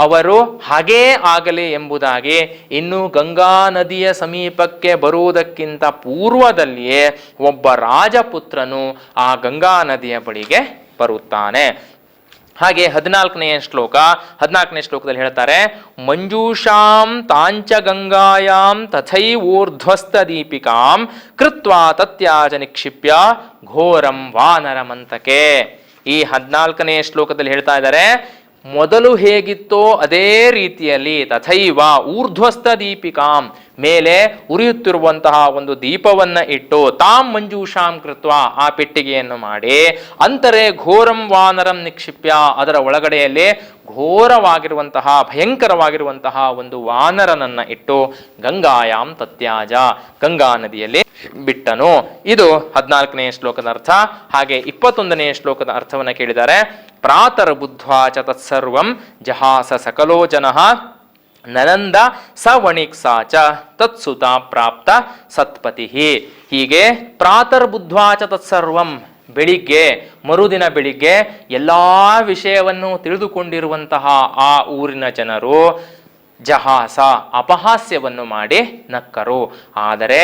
ಅವರು ಹಾಗೇ ಆಗಲಿ ಎಂಬುದಾಗಿ ಇನ್ನು ಗಂಗಾ ನದಿಯ ಸಮೀಪಕ್ಕೆ ಬರುವುದಕ್ಕಿಂತ ಪೂರ್ವದಲ್ಲಿಯೇ ಒಬ್ಬ ರಾಜಪುತ್ರನು ಆ ಗಂಗಾ ನದಿಯ ಬಳಿಗೆ ಬರುತ್ತಾನೆ. ಹಾಗೆ 14ನೇ ಶ್ಲೋಕದಲ್ಲಿ ಹೇಳ್ತಾರೆ, ಮಂಜೂಷಾಂ ತಾಂಚ ಗಂಗಾಯಾಂ ತಥೈವೂರ್ಧ್ವಸ್ತ ದೀಪಿಕಾಂ ಕೃತ್ವಾ ತತ್ಯಾಜ ನಿಕ್ಷಿಪ್ಯ ಘೋರಂ ವಾನರಮಂತಕೆ. ಈ 14ನೇ ಶ್ಲೋಕದಲ್ಲಿ ಹೇಳ್ತಾ ಇದ್ದಾರೆ, ಮೊದಲು ಹೇಗಿತ್ತೋ ಅದೇ ರೀತಿಯಲ್ಲಿ ತಥೈವ ಊರ್ಧ್ವಸ್ಥ ದೀಪಿಕಾಂ, ಮೇಲೆ ಉರಿಯುತ್ತಿರುವಂತಹ ಒಂದು ದೀಪವನ್ನ ಇಟ್ಟು, ತಾಂ ಮಂಜೂಷಾಂ ಕೃತ್ವ, ಆ ಪೆಟ್ಟಿಗೆಯನ್ನು ಮಾಡಿ, ಅಂತರೆ ಘೋರಂ ವಾನರಂ ನಿಕ್ಷಿಪ್ಯ, ಅದರ ಒಳಗಡೆಯಲ್ಲಿ ಘೋರವಾಗಿರುವಂತಹ ಭಯಂಕರವಾಗಿರುವಂತಹ ಒಂದು ವಾನರನನ್ನ ಇಟ್ಟು ಗಂಗಾಯಾಮ್ ತತ್ಯಾಜ, ಗಂಗಾ ನದಿಯಲ್ಲಿ ಬಿಟ್ಟನು. ಇದು 14ನೇ ಶ್ಲೋಕದ ಅರ್ಥ. ಹಾಗೆ 21ನೇ ಶ್ಲೋಕದ ಅರ್ಥವನ್ನ ಕೇಳಿದ್ದಾರೆ, ಪ್ರಾತರ್ ಬುದ್ಧ್ವಾ ಚ ತತ್ಸರ್ವಂ ಜಹಾಸ ಸಕಲೋ ಜನಃ ನನಂದ ಸವಣಿಕ್ಸಾ ಚ ತತ್ಸುತ ಪ್ರಾಪ್ತ ಸತ್ಪತಿ. ಹೀಗೆ ಪ್ರಾತರ್ ಬುದ್ಧ್ವಾ ಚ ತತ್ಸರ್ವಂ, ಬೆಳಿಗ್ಗೆ ಮರುದಿನ ಬೆಳಿಗ್ಗೆ ಎಲ್ಲಾ ವಿಷಯವನ್ನು ತಿಳಿದುಕೊಂಡಿರುವಂತಹ ಆ ಊರಿನ ಜನರು ಜಹಾಸ, ಅಪಹಾಸ್ಯವನ್ನು ಮಾಡಿ ನಕ್ಕರು. ಆದರೆ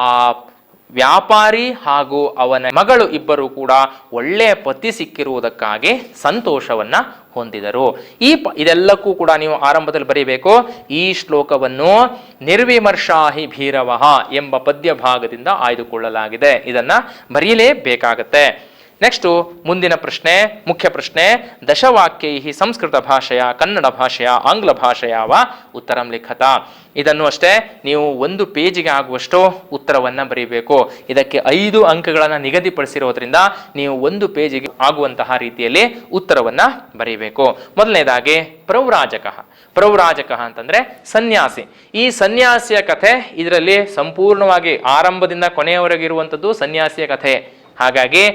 ಆ ವ್ಯಾಪಾರಿ ಹಾಗೂ ಅವನ ಮಗಳು ಇಬ್ಬರು ಕೂಡ ಒಳ್ಳೆಯ ಪತಿ ಸಿಕ್ಕಿರುವುದಕ್ಕಾಗಿ ಸಂತೋಷವನ್ನ ಹೊಂದಿದರು. ಇದೆಲ್ಲಕ್ಕೂ ಕೂಡ ನೀವು ಆರಂಭದಲ್ಲಿ ಬರೀಬೇಕು. ಈ ಶ್ಲೋಕವನ್ನು ನಿರ್ವಿಮರ್ಶಾಹಿ ಭೀರವಃ ಎಂಬ ಪದ್ಯ ಭಾಗದಿಂದ ಆಯ್ದುಕೊಳ್ಳಲಾಗಿದೆ. ಇದನ್ನ ಬರೀಲೇಬೇಕಾಗತ್ತೆ. ನೆಕ್ಸ್ಟು ಮುಂದಿನ ಪ್ರಶ್ನೆ, ಮುಖ್ಯ ಪ್ರಶ್ನೆ, ದಶವಾಕ್ಯೈ ಸಂಸ್ಕೃತ ಭಾಷೆಯ ಕನ್ನಡ ಭಾಷೆಯ ಆಂಗ್ಲ ಭಾಷೆಯ ವ ಉತ್ತರಂ ಲಿಖತ. ಇದನ್ನು ಅಷ್ಟೇ ನೀವು ಒಂದು ಪೇಜಿಗೆ ಆಗುವಷ್ಟು ಉತ್ತರವನ್ನ ಬರೀಬೇಕು. ಇದಕ್ಕೆ 5 ಅಂಕಗಳನ್ನು ನಿಗದಿಪಡಿಸಿರೋದ್ರಿಂದ ನೀವು ಒಂದು ಪೇಜಿಗೆ ಆಗುವಂತಹ ರೀತಿಯಲ್ಲಿ ಉತ್ತರವನ್ನ ಬರೀಬೇಕು. ಮೊದಲನೇದಾಗಿ ಪ್ರವ್ರಾಜಕ ಅಂತಂದ್ರೆ ಸನ್ಯಾಸಿ. ಈ ಸನ್ಯಾಸಿಯ ಕಥೆ ಇದರಲ್ಲಿ ಸಂಪೂರ್ಣವಾಗಿ ಆರಂಭದಿಂದ ಕೊನೆಯವರೆಗೆ ಇರುವಂಥದ್ದು ಸನ್ಯಾಸಿಯ ಕಥೆ. ಹಾಗಾಗಿ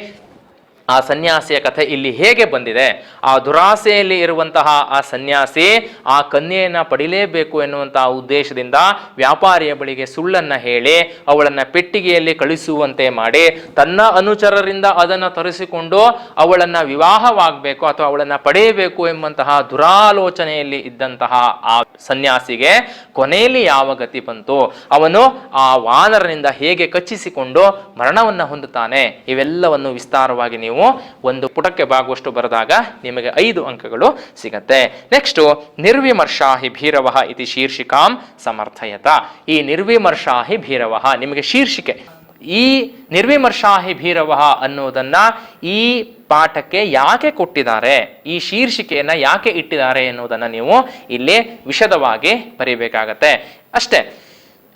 ಆ ಸನ್ಯಾಸಿಯ ಕಥೆ ಇಲ್ಲಿ ಹೇಗೆ ಬಂದಿದೆ, ಆ ದುರಾಸೆಯಲ್ಲಿ ಇರುವಂತಹ ಆ ಸನ್ಯಾಸಿ ಆ ಕನ್ಯೆಯನ್ನ ಪಡಿಲೇಬೇಕು ಎನ್ನುವಂತಹ ಉದ್ದೇಶದಿಂದ ವ್ಯಾಪಾರಿಯ ಬಳಿಗೆ ಸುಳ್ಳನ್ನ ಹೇಳಿ ಅವಳನ್ನ ಪೆಟ್ಟಿಗೆಯಲ್ಲಿ ಕಳಿಸುವಂತೆ ಮಾಡಿ ತನ್ನ ಅನುಚರರಿಂದ ಅದನ್ನು ತರಿಸಿಕೊಂಡು ಅವಳನ್ನ ವಿವಾಹವಾಗಬೇಕು ಅಥವಾ ಅವಳನ್ನ ಪಡೆಯಬೇಕು ಎಂಬಂತಹ ದುರಾಲೋಚನೆಯಲ್ಲಿ ಇದ್ದಂತಹ ಆ ಸನ್ಯಾಸಿಗೆ ಕೊನೆಯಲ್ಲಿ ಯಾವ ಗತಿ ಬಂತು, ಅವನು ಆ ವಾನರನಿಂದ ಹೇಗೆ ಕಚ್ಚಿಸಿಕೊಂಡು ಮರಣವನ್ನ ಹೊಂದುತ್ತಾನೆ, ಇವೆಲ್ಲವನ್ನು ವಿಸ್ತಾರವಾಗಿ ನೀವು ಒಂದು ಪುಟಕ್ಕೆ ಬಾಗುವಷ್ಟು ಬರೆದಾಗ ನಿಮಗೆ 5 ಅಂಕಗಳು ಸಿಗತ್ತೆ. ನೆಕ್ಸ್ಟ್, ನಿರ್ವಿಮರ್ಶಾಹಿ ಭೀರವಃ ಇತಿ ಶೀರ್ಷಿಕಾಂ ಸಮರ್ಥಯತ. ಈ ನಿರ್ವಿಮರ್ಶಾಹಿ ಭೀರವಃ ನಿಮಗೆ ಶೀರ್ಷಿಕೆ. ಈ ನಿರ್ವಿಮರ್ಶಾಹಿ ಭೀರವಃ ಅನ್ನೋದನ್ನ ಈ ಪಾಠಕ್ಕೆ ಯಾಕೆ ಕೊಟ್ಟಿದ್ದಾರೆ, ಈ ಶೀರ್ಷಿಕೆಯನ್ನ ಯಾಕೆ ಇಟ್ಟಿದ್ದಾರೆ ಎನ್ನುವುದನ್ನ ನೀವು ಇಲ್ಲಿ ವಿಶದವಾಗಿ ಬರೀಬೇಕಾಗತ್ತೆ. ಅಷ್ಟೇ.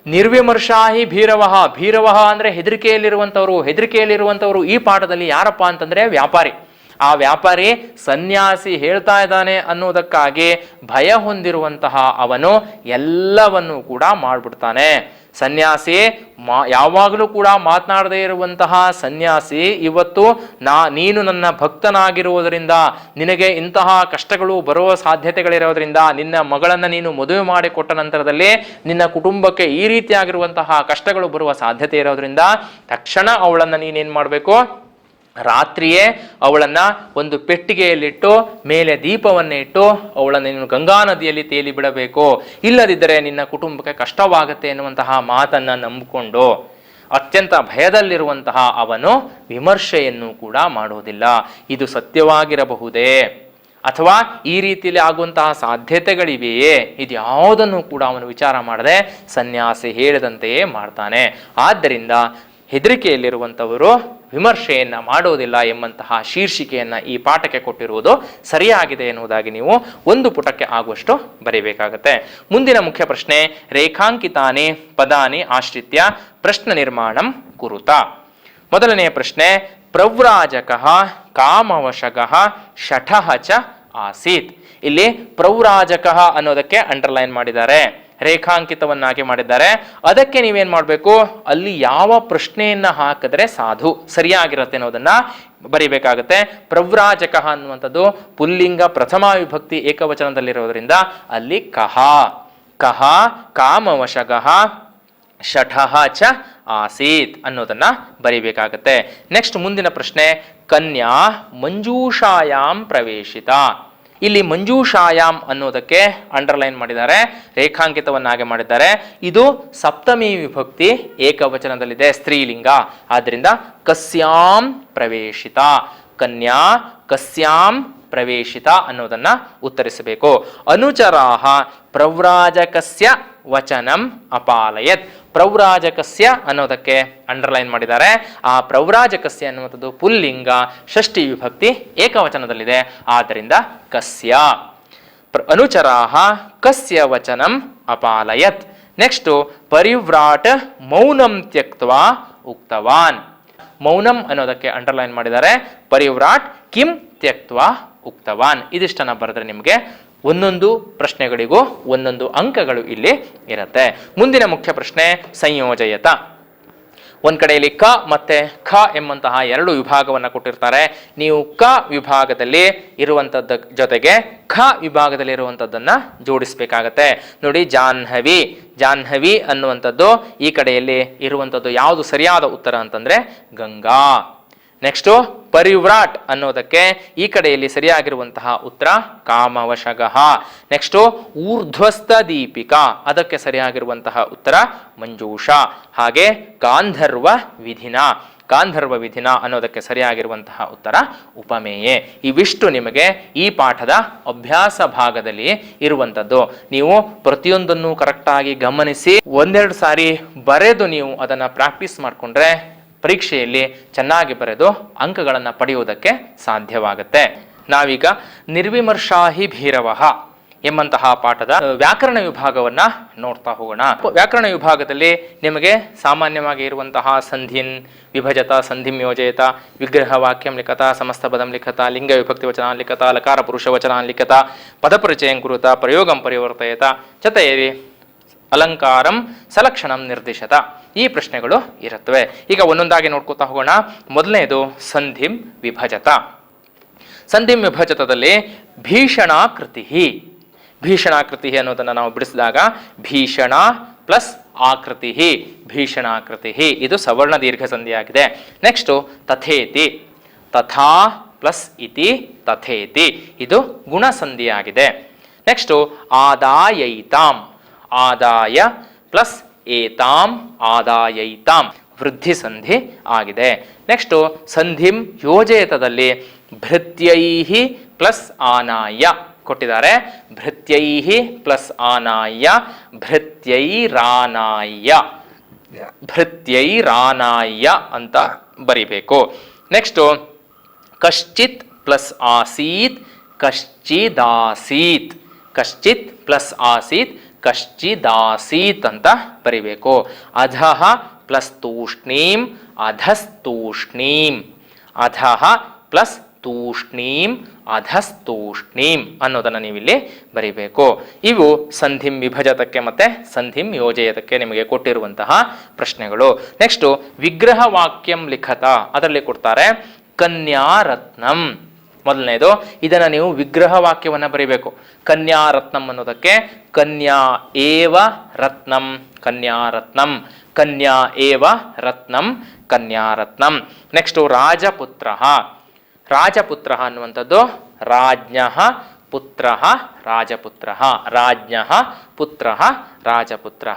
ನಿರ್ವಿಮರ್ಶಾಹಿ ಭೀರವಃ ಅಂದ್ರೆ ಹೆದರಿಕೆಯಲ್ಲಿರುವಂಥವರು ಈ ಪಾಠದಲ್ಲಿ ಯಾರಪ್ಪ ಅಂತಂದ್ರೆ ವ್ಯಾಪಾರಿ. ಆ ವ್ಯಾಪಾರಿ ಸನ್ಯಾಸಿ ಹೇಳ್ತಾ ಇದ್ದಾನೆ ಅನ್ನೋದಕ್ಕಾಗಿ ಭಯ ಹೊಂದಿರುವಂತಹ ಅವನು ಎಲ್ಲವನ್ನೂ ಕೂಡ ಮಾಡ್ಬಿಡ್ತಾನೆ. ಸನ್ಯಾಸಿ ಯಾವಾಗಲೂ ಕೂಡ ಮಾತನಾಡದೇ ಇರುವಂತಹ ಸನ್ಯಾಸಿ ಇವತ್ತು ನೀನು ನನ್ನ ಭಕ್ತನಾಗಿರುವುದರಿಂದ ನಿನಗೆ ಇಂತಹ ಕಷ್ಟಗಳು ಬರುವ ಸಾಧ್ಯತೆಗಳಿರೋದ್ರಿಂದ ನಿನ್ನ ಮಗಳನ್ನ ನೀನು ಮದುವೆ ಮಾಡಿಕೊಟ್ಟ ನಂತರದಲ್ಲಿ ನಿನ್ನ ಕುಟುಂಬಕ್ಕೆ ಈ ರೀತಿಯಾಗಿರುವಂತಹ ಕಷ್ಟಗಳು ಬರುವ ಸಾಧ್ಯತೆ ಇರೋದ್ರಿಂದ ತಕ್ಷಣ ಅವಳನ್ನ ನೀನೇನ್ ಮಾಡಬೇಕು, ರಾತ್ರಿಯೇ ಅವಳನ್ನ ಒಂದು ಪೆಟ್ಟಿಗೆಯಲ್ಲಿಟ್ಟು ಮೇಲೆ ದೀಪವನ್ನೇ ಇಟ್ಟು ಅವಳನ್ನು ನೀನು ಗಂಗಾ ನದಿಯಲ್ಲಿ ತೇಲಿ ಬಿಡಬೇಕು, ಇಲ್ಲದಿದ್ದರೆ ನಿನ್ನ ಕುಟುಂಬಕ್ಕೆ ಕಷ್ಟವಾಗುತ್ತೆ ಎನ್ನುವಂತಹ ಮಾತನ್ನ ನಂಬಿಕೊಂಡು ಅತ್ಯಂತ ಭಯದಲ್ಲಿರುವಂತಹ ಅವನು ವಿಮರ್ಶೆಯನ್ನು ಕೂಡ ಮಾಡುವುದಿಲ್ಲ. ಇದು ಸತ್ಯವಾಗಿರಬಹುದೇ ಅಥವಾ ಈ ರೀತಿಯಲ್ಲಿ ಆಗುವಂತಹ ಸಾಧ್ಯತೆಗಳಿವೆಯೇ, ಇದ್ಯಾವುದನ್ನು ಕೂಡ ಅವನು ವಿಚಾರ ಮಾಡದೆ ಸನ್ಯಾಸಿ ಹೇಳಿದಂತೆಯೇ ಮಾಡ್ತಾನೆ. ಆದ್ದರಿಂದ ಹೆದರಿಕೆಯಲ್ಲಿರುವಂಥವರು ವಿಮರ್ಶೆಯನ್ನು ಮಾಡೋದಿಲ್ಲ ಎಂಬಂತಹ ಶೀರ್ಷಿಕೆಯನ್ನು ಈ ಪಾಠಕ್ಕೆ ಕೊಟ್ಟಿರುವುದು ಸರಿಯಾಗಿದೆ ಎನ್ನುವುದಾಗಿ ನೀವು ಒಂದು ಪುಟಕ್ಕೆ ಆಗುವಷ್ಟು ಬರೀಬೇಕಾಗತ್ತೆ. ಮುಂದಿನ ಮುಖ್ಯ ಪ್ರಶ್ನೆ, ರೇಖಾಂಕಿತಾನಿ ಪದಾನಿ ಆಶ್ರಿತ್ಯ ಪ್ರಶ್ನ ನಿರ್ಮಾಣಂ ಕುರುತ. ಮೊದಲನೆಯ ಪ್ರಶ್ನೆ, ಪ್ರವ್ರಾಜಕಃ ಕಾಮವಶಗಃ ಶಠಃ ಚ ಆಸೀತ್. ಇಲ್ಲಿ ಪ್ರವ್ರಾಜಕಃ ಅನ್ನೋದಕ್ಕೆ ಅಂಡರ್ಲೈನ್ ಮಾಡಿದ್ದಾರೆ, ರೇಖಾಂಕಿತವನ್ನಾಗಿ ಮಾಡಿದ್ದಾರೆ. ಅದಕ್ಕೆ ನೀವೇನ್ ಮಾಡಬೇಕು, ಅಲ್ಲಿ ಯಾವ ಪ್ರಶ್ನೆಯನ್ನ ಹಾಕಿದ್ರೆ ಸಾಧು ಸರಿಯಾಗಿರುತ್ತೆ ಅನ್ನೋದನ್ನ ಬರಿಬೇಕಾಗತ್ತೆ. ಪ್ರವ್ರಾಜಕ ಅನ್ನುವಂಥದ್ದು ಪುಲ್ಲಿಂಗ ಪ್ರಥಮ ವಿಭಕ್ತಿ ಏಕವಚನದಲ್ಲಿರೋದ್ರಿಂದ ಅಲ್ಲಿ ಕಹ ಕಹ ಕಾಮವಶಗಃ ಶಠಃ ಚ ಆಸೀತ್ ಅನ್ನೋದನ್ನ ಬರಿಬೇಕಾಗತ್ತೆ. ನೆಕ್ಸ್ಟ್ ಮುಂದಿನ ಪ್ರಶ್ನೆ, ಕನ್ಯಾ ಮಂಜೂಷಾಯಾಮ್ ಪ್ರವೇಶಿತ. ಇಲ್ಲಿ ಮಂಜೂಷಾಯಾಮ್ ಅನ್ನೋದಕ್ಕೆ ಅಂಡರ್ಲೈನ್ ಮಾಡಿದ್ದಾರೆ, ರೇಖಾಂಕಿತವನ್ನಾಗಿ ಮಾಡಿದ್ದಾರೆ. ಇದು ಸಪ್ತಮಿ ವಿಭಕ್ತಿ ಏಕವಚನದಲ್ಲಿದೆ, ಸ್ತ್ರೀಲಿಂಗ. ಆದ್ರಿಂದ ಕಸ್ಯಾಂ ಪ್ರವೇಶಿತ, ಕನ್ಯಾ ಕಸ್ಯಾಂ ಪ್ರವೇಶಿತ ಅನ್ನೋದನ್ನ ಉತ್ತರಿಸಬೇಕು. ಅನುಚರಾಹ ಪ್ರವ್ರಾಜಕಸ್ಯ ವಚನಂ ಅಪಾಲಯತ್. ಪ್ರವ್ರಾಜಕಸ್ಯ ಅನ್ನೋದಕ್ಕೆ ಅಂಡರ್ಲೈನ್ ಮಾಡಿದ್ದಾರೆ. ಆ ಪ್ರವ್ರಾಜಕಸ್ಯ ಅನ್ನುವಂಥದ್ದು ಪುಲ್ಲಿಂಗ ಷಷ್ಠಿ ವಿಭಕ್ತಿ ಏಕವಚನದಲ್ಲಿದೆ, ಆದ್ದರಿಂದ ಕಸ್ಯ. ಅನುಚರಾಹ ಕಸ್ಯ ವಚನಂ ಅಪಾಲಯತ್. ನೆಕ್ಸ್ಟ್, ಪರಿವ್ರಾಟ್ ಮೌನಂ ತ್ಯಕ್ತ್ವಾ ಉಕ್ತವಾನ್. ಮೌನಂ ಅನ್ನೋದಕ್ಕೆ ಅಂಡರ್ಲೈನ್ ಮಾಡಿದ್ದಾರೆ, ಪರಿವ್ರಾಟ್ ಕಿಂ ತ್ಯಕ್ತ್ವಾ ಉಕ್ತವಾನ್. ಇದಿಷ್ಟನ್ನ ಬರೆದ್ರೆ ನಿಮಗೆ ಒಂದೊಂದು ಪ್ರಶ್ನೆಗಳಿಗೂ ಒಂದೊಂದು ಅಂಕಗಳು ಇಲ್ಲಿ ಇರುತ್ತೆ. ಮುಂದಿನ ಮುಖ್ಯ ಪ್ರಶ್ನೆ, ಸಂಯೋಜಯತ. ಒಂದ್ ಕಡೆಯಲ್ಲಿ ಕ ಮತ್ತೆ ಖ ಎಂಬಂತಹ ಎರಡು ವಿಭಾಗವನ್ನು ಕೊಟ್ಟಿರ್ತಾರೆ. ನೀವು ಕ ವಿಭಾಗದಲ್ಲಿ ಇರುವಂತದ್ದ ಜೊತೆಗೆ ಖ ವಿಭಾಗದಲ್ಲಿ ಇರುವಂತದ್ದನ್ನ ಜೋಡಿಸಬೇಕಾಗತ್ತೆ. ನೋಡಿ, ಜಾಹ್ನವಿ, ಜಾಹ್ನವಿ ಅನ್ನುವಂಥದ್ದು ಈ ಕಡೆಯಲ್ಲಿ ಇರುವಂತದ್ದು ಯಾವುದು ಸರಿಯಾದ ಉತ್ತರ ಅಂತಂದ್ರೆ ಗಂಗಾ. ನೆಕ್ಸ್ಟ್, ಪರಿವ್ರಾಟ್ ಅನ್ನೋದಕ್ಕೆ ಈ ಕಡೆಯಲ್ಲಿ ಸರಿಯಾಗಿರುವಂತಹ ಉತ್ತರ ಕಾಮವಶಗಃ. ನೆಕ್ಸ್ಟ್, ಊರ್ಧ್ವಸ್ಥ ದೀಪಿಕಾ, ಅದಕ್ಕೆ ಸರಿಯಾಗಿರುವಂತಹ ಉತ್ತರ ಮಂಜೂಷ. ಹಾಗೆ ಗಾಂಧರ್ವ ವಿಧಿನ, ಗಾಂಧರ್ವ ವಿಧಿನ ಅನ್ನೋದಕ್ಕೆ ಸರಿಯಾಗಿರುವಂತಹ ಉತ್ತರ ಉಪಮೇಯೆ. ಇವಿಷ್ಟು ನಿಮಗೆ ಈ ಪಾಠದ ಅಭ್ಯಾಸ ಭಾಗದಲ್ಲಿ ಇರುವಂಥದ್ದು. ನೀವು ಪ್ರತಿಯೊಂದನ್ನು ಕರೆಕ್ಟಾಗಿ ಗಮನಿಸಿ ಒಂದೆರಡು ಸಾರಿ ಬರೆದು ನೀವು ಅದನ್ನ ಪ್ರಾಕ್ಟೀಸ್ ಮಾಡಿಕೊಂಡ್ರೆ ಪರೀಕ್ಷೆಯಲ್ಲಿ ಚೆನ್ನಾಗಿ ಬರೆದು ಅಂಕಗಳನ್ನು ಪಡೆಯುವುದಕ್ಕೆ ಸಾಧ್ಯವಾಗುತ್ತೆ. ನಾವೀಗ ನಿರ್ವಿಮರ್ಶಾಹಿ ಭೀರವಃ ಎಂಬಂತಹ ಪಾಠದ ವ್ಯಾಕರಣ ವಿಭಾಗವನ್ನ ನೋಡ್ತಾ ಹೋಗೋಣ. ವ್ಯಾಕರಣ ವಿಭಾಗದಲ್ಲಿ ನಿಮಗೆ ಸಾಮಾನ್ಯವಾಗಿ ಇರುವಂತಹ ಸಂಧಿನ್ ವಿಭಜತ, ಸಂಧಿಂ ಯೋಜಯತ, ವಿಗ್ರಹ ವಾಕ್ಯಂ ಲಿಖತ, ಸಮಸ್ತ ಪದಂ ಲಿಖತ, ಲಿಂಗ ವಿಭಕ್ತಿ ವಚನಾನ್ ಲಿಖತ, ಲಕಾರ ಪುರುಷ ವಚನಾನ್ ಲಿಖತ, ಪದಪರಿಚಯಂ ಕುರುತ, ಪ್ರಯೋಗಂ ಪರಿವರ್ತಯತ, ಚತಯರಿ ಅಲಂಕಾರಂ ಸಲಕ್ಷಣಂ ನಿರ್ದಿಶತ. ಈ ಪ್ರಶ್ನೆಗಳು ಇರುತ್ತವೆ. ಈಗ ಒಂದೊಂದಾಗಿ ನೋಡ್ಕೋತಾ ಹೋಗೋಣ. ಮೊದಲನೇದು ಸಂಧಿಂ ವಿಭಜತ. ಸಂಧಿಂ ವಿಭಜತದಲ್ಲಿ ಭೀಷಣಾಕೃತಿ, ಭೀಷಣಾಕೃತಿ ಅನ್ನೋದನ್ನು ನಾವು ಬಿಡಿಸಿದಾಗ ಭೀಷಣ ಪ್ಲಸ್ ಆಕೃತಿ, ಭೀಷಣಾಕೃತಿ, ಇದು ಸವರ್ಣ ದೀರ್ಘ ಸಂಧಿಯಾಗಿದೆ. ನೆಕ್ಸ್ಟ್ ತಥೇತಿ, ತಥಾ ಪ್ಲಸ್ ಇತಿ ತಥೇತಿ, ಇದು ಗುಣ ಸಂಧಿಯಾಗಿದೆ. ನೆಕ್ಸ್ಟ್ ಆದಾಯೈತಾಂ, ಆದಾಯ ಪ್ಲಸ್ ಏತಾಂ ಆದಾಯೈತಾಂ, ವೃದ್ಧಿ ಸಂಧಿ ಆಗಿದೆ. ನೆಕ್ಸ್ಟ್ ಸಂಧಿಂ ಯೋಜಯತದಲ್ಲಿ ಭೃತ್ಯೈಹಿ ಪ್ಲಸ್ ಆನಾಯ ಕೊಟ್ಟಿದ್ದಾರೆ. ಭೃತ್ಯೈಹಿ ಪ್ಲಸ್ ಆನಾಯ, ಭೃತ್ಯೈರಾನಾಯ, ಭೃತ್ಯೈರಾನಾಯ ಅಂತ ಬರಿಬೇಕು. ನೆಕ್ಸ್ಟ್ ಕಶ್ಚಿತ್ ಪ್ಲಸ್ ಆಸೀತ್, ಕಶ್ಚಿದಾಸೀತ್, ಕಶ್ಚಿತ್ ಪ್ಲಸ್ ಆಸೀತ್, ಕಶ್ಚಿದಾಸೀತ್ ಅಂತ ಬರಿಬೇಕು. ಅಧಃ ಪ್ಲಸ್ ತೂಷ್ಣೀಂ, ಅಧಸ್ತೂಷ್ಣೀಂ, ಅಧಃ ಪ್ಲಸ್ ತೂಷ್ಣೀಂ, ಅಧಸ್ತೂಷ್ಣೀಂ ಅನ್ನೋದನ್ನು ನೀವಿಲ್ಲಿ ಬರಿಬೇಕು. ಇವು ಸಂಧಿಂ ವಿಭಜತಕ್ಕೆ ಮತ್ತೆ ಸಂಧಿಂ ಯೋಜಯತಕ್ಕೆ ನಿಮಗೆ ಕೊಟ್ಟಿರುವಂತಹ ಪ್ರಶ್ನೆಗಳು. ನೆಕ್ಸ್ಟ್ ವಿಗ್ರಹ ವಾಕ್ಯಂ ಲಿಖತ, ಅದರಲ್ಲಿ ಕೊಡ್ತಾರೆ ಕನ್ಯಾರತ್ನಂ. ಮೊದಲನೇದು, ಇದನ್ನು ನೀವು ವಿಗ್ರಹ ವಾಕ್ಯವನ್ನು ಬರೀಬೇಕು. ಕನ್ಯಾರತ್ನಂ ಅನ್ನೋದಕ್ಕೆ ಕನ್ಯಾ ಏವ ರತ್ನಂ, ಕನ್ಯಾರತ್ನಂ, ಕನ್ಯಾ ಏವ ರತ್ನಂ, ಕನ್ಯಾರತ್ನಂ. ನೆಕ್ಸ್ಟ್ ರಾಜಪುತ್ರ, ರಾಜಪುತ್ರ ಅನ್ನುವಂಥದ್ದು ರಾಜ್ಞಃ ಪುತ್ರ ರಾಜಪುತ್ರ, ರಾಜ್ಞಃ ಪುತ್ರ ರಾಜಪುತ್ರ.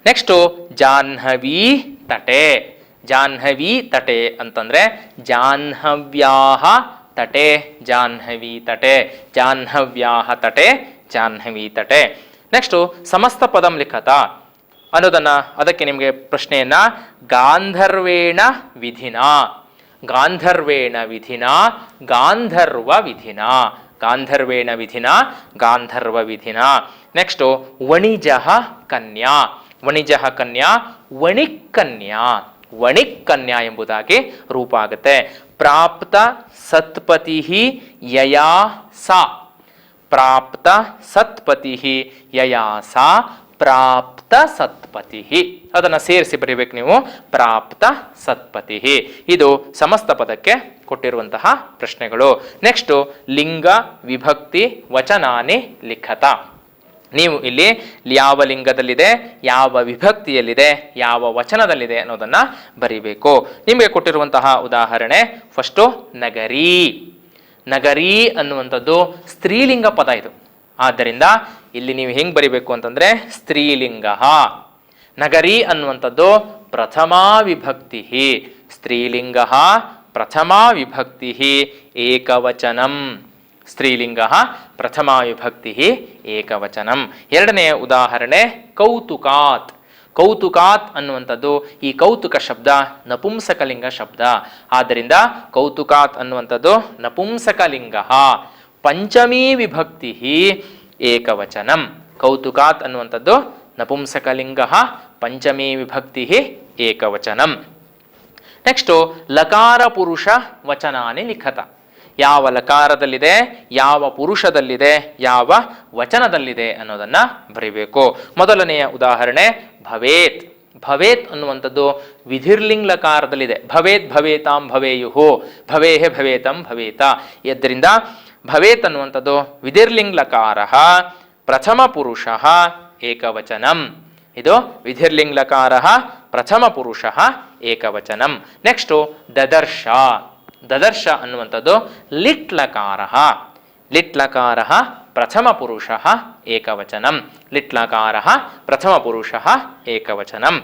ನೆಕ್ಸ್ಟ್ ಜಾಹ್ನವೀ ತಟೆ, ಜಾಹ್ನವೀ ತಟೆ ಅಂತಂದ್ರೆ ಜಾಹ್ನವ್ಯಾಹ ತಟೆ, ಜಾಹ್ನವೀ ತಟೆ, ಜಾಹ್ನವ್ಯಾಹ ತಟೆ, ಜಾಹ್ನವೀ ತಟೆ. ನೆಕ್ಸ್ಟ್ ಸಮಸ್ತ ಪದಂ ಲಿಖತ, ಅನ್ನೋದನ್ನ, ಅದಕ್ಕೆ ನಿಮಗೆ ಪ್ರಶ್ನೆಯನ್ನ ಗಾಂಧರ್ವೇಣ ವಿಧಿನ, ಗಾಂಧರ್ವೇಣ ವಿಧಿನ, ಗಾಂಧರ್ವ ವಿಧಿನ, ಗಾಂಧರ್ವೇಣ ವಿಧಿನ, ಗಾಂಧರ್ವ ವಿಧಿನ. ನೆಕ್ಸ್ಟು ವಣಿಜಃ ಕನ್ಯಾ, ವಣಿಜಃ ಕನ್ಯಾ, ವಣಿಕ್ಕನ್ಯಾ, ವಣಿಕ್ಕನ್ಯಾ ಎಂಬುದಾಗಿ ರೂಪ ಆಗುತ್ತೆ. ಪ್ರಾಪ್ತ ಸತ್ಪತಿ ಯಯಾ ಸಾ, ಪ್ರಾಪ್ತ ಸತ್ಪತಿ ಯಯಾ ಸಾ, ಪ್ರಾಪ್ತ ಸತ್ಪತಿ, ಅದನ್ನು ಸೇರಿಸಿ ಬರೀಬೇಕು ನೀವು, ಪ್ರಾಪ್ತ ಸತ್ಪತಿ. ಇದು ಸಮಸ್ತ ಪದಕ್ಕೆ ಕೊಟ್ಟಿರುವಂತಹ ಪ್ರಶ್ನೆಗಳು. ನೆಕ್ಸ್ಟು ಲಿಂಗ ವಿಭಕ್ತಿ ವಚನಾನಿ ಲಿಖತ. ನೀವು ಇಲ್ಲಿ ಯಾವ ಲಿಂಗದಲ್ಲಿದೆ, ಯಾವ ವಿಭಕ್ತಿಯಲ್ಲಿದೆ, ಯಾವ ವಚನದಲ್ಲಿದೆ ಅನ್ನೋದನ್ನ ಬರಿಬೇಕು. ನಿಮಗೆ ಕೊಟ್ಟಿರುವಂತಹ ಉದಾಹರಣೆ ಫಸ್ಟು ನಗರಿ. ನಗರಿ ಅನ್ನುವಂಥದ್ದು ಸ್ತ್ರೀಲಿಂಗ ಪದ ಇದು. ಆದ್ದರಿಂದ ಇಲ್ಲಿ ನೀವು ಹೆಂಗ್ ಬರಿಬೇಕು ಅಂತಂದ್ರೆ ಸ್ತ್ರೀಲಿಂಗ. ನಗರಿ ಅನ್ನುವಂಥದ್ದು ಪ್ರಥಮಾ ವಿಭಕ್ತಿ, ಸ್ತ್ರೀಲಿಂಗ ಪ್ರಥಮಾ ವಿಭಕ್ತಿ ಏಕವಚನಂ, ಸ್ತ್ರೀಲಿಂಗ ಪ್ರಥಮಾ ವಿಭಕ್ತಿ ಏಕವಚನಂ. ಎರಡನೆಯ ಉದಾಹರಣೆ ಕೌತುಕಾತ್. ಕೌತುಕಾತ್ ಅನ್ನುವಂಥದ್ದು, ಈ ಕೌತುಕ ಶಬ್ದ ನಪುಂಸಕಲಿಂಗ ಶಬ್ದ. ಆದ್ದರಿಂದ ಕೌತುಕಾತ್ ಅನ್ನುವಂಥದ್ದು ನಪುಂಸಕಲಿಂಗ, ಪಂಚಮೀ ವಿಭಕ್ತಿ ಏಕವಚನಂ. ಕೌತುಕಾತ್ ಅನ್ನುವಂಥದ್ದು ನಪುಂಸಕಲಿಂಗ, ಪಂಚಮೀ ವಿಭಕ್ತಿ ಏಕವಚನಂ. ನೆಕ್ಸ್ಟು ಲಕಾರ ಪುರುಷ ವಚನಾನಿ ಲಿಖತ. ಯಾವ ಲಕಾರದಲ್ಲಿದೆ, ಯಾವ ಪುರುಷದಲ್ಲಿದೆ, ಯಾವ ವಚನದಲ್ಲಿದೆ ಅನ್ನೋದನ್ನ ಬರೀಬೇಕು. ಮೊದಲನೆಯ ಉದಾಹರಣೆ ಭವೇತ್. ಭವೇತ್ ಅನ್ನುವಂಥದ್ದು ವಿಧಿರ್ಲಿಂಗ್ ಲಕಾರದಲ್ಲಿದೆ. ಭವೇತ್ ಭವೇತಾಂ ಭವೇಯುಹು, ಭವೇಹೆ ಭವೇತಂ ಭವೇತ. ಇದರಿಂದ ಭವೇತ್ ಅನ್ನುವಂಥದ್ದು ವಿಧಿರ್ಲಿಂಗ್ ಲಕಾರ ಪ್ರಥಮ ಪುರುಷ ಏಕವಚನಂ. ಇದು ವಿಧಿರ್ಲಿಂಗ್ ಲಕಾರ ಪ್ರಥಮ ಪುರುಷ ಏಕವಚನಂ. ನೆಕ್ಸ್ಟು ದದರ್ಶ. ದದರ್ಶ ಅನ್ನುವಂಥದ್ದು ಲಿಟ್ಲಕಾರ. ಲಿಟ್ಲಕಾರ ಪ್ರಥಮ ಪುರುಷ ಏಕವಚನಂ. ಲಿಟ್ಲಕಾರ ಪ್ರಥಮ ಪುರುಷ ಏಕವಚನಂ.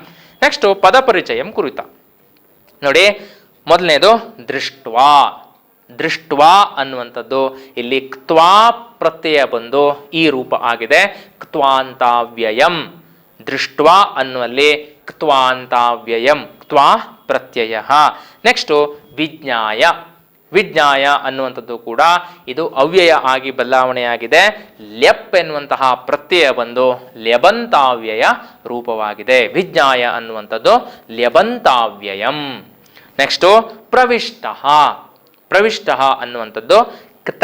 ನೆಕ್ಸ್ಟು ಪದಪರಿಚಯಂ ಕುರಿತ ನೋಡಿ. ಮೊದಲನೇದು ದೃಷ್ಟ್ವಾ. ದೃಷ್ಟ್ವಾ ಅನ್ನುವಂಥದ್ದು ಇಲ್ಲಿ ಕ್ತ್ವಾ ಪ್ರತ್ಯಯ ಬಂದು ಈ ರೂಪ ಆಗಿದೆ, ಕ್ತ್ವಾಂತಾವ್ಯಯಂ. ದೃಷ್ಟ್ವಾ ಅನ್ನುವಲ್ಲಿ ಕ್ತ್ವಾಂತಾವ್ಯಯಂ, ಕ್ತ್ವಾ ಪ್ರತ್ಯಯ. ನೆಕ್ಸ್ಟು ವಿಜ್ಞಾಯ. ವಿಜ್ಞಾಯ ಅನ್ನುವಂಥದ್ದು ಕೂಡ ಇದು ಅವ್ಯಯ ಆಗಿ ಬದಲಾವಣೆಯಾಗಿದೆ. ಲ್ಯಪ್ ಎನ್ನುವಂತಹ ಪ್ರತ್ಯಯ ಬಂದು ಲ್ಯಬಂತಾವ್ಯಯ ರೂಪವಾಗಿದೆ. ವಿಜ್ಞಾಯ ಅನ್ನುವಂಥದ್ದು ಲ್ಯಬಂತಾವ್ಯಯಂ. ನೆಕ್ಸ್ಟು ಪ್ರವಿಷ್ಟ. ಪ್ರವಿಷ್ಟ ಅನ್ನುವಂಥದ್ದು ಕ್ತ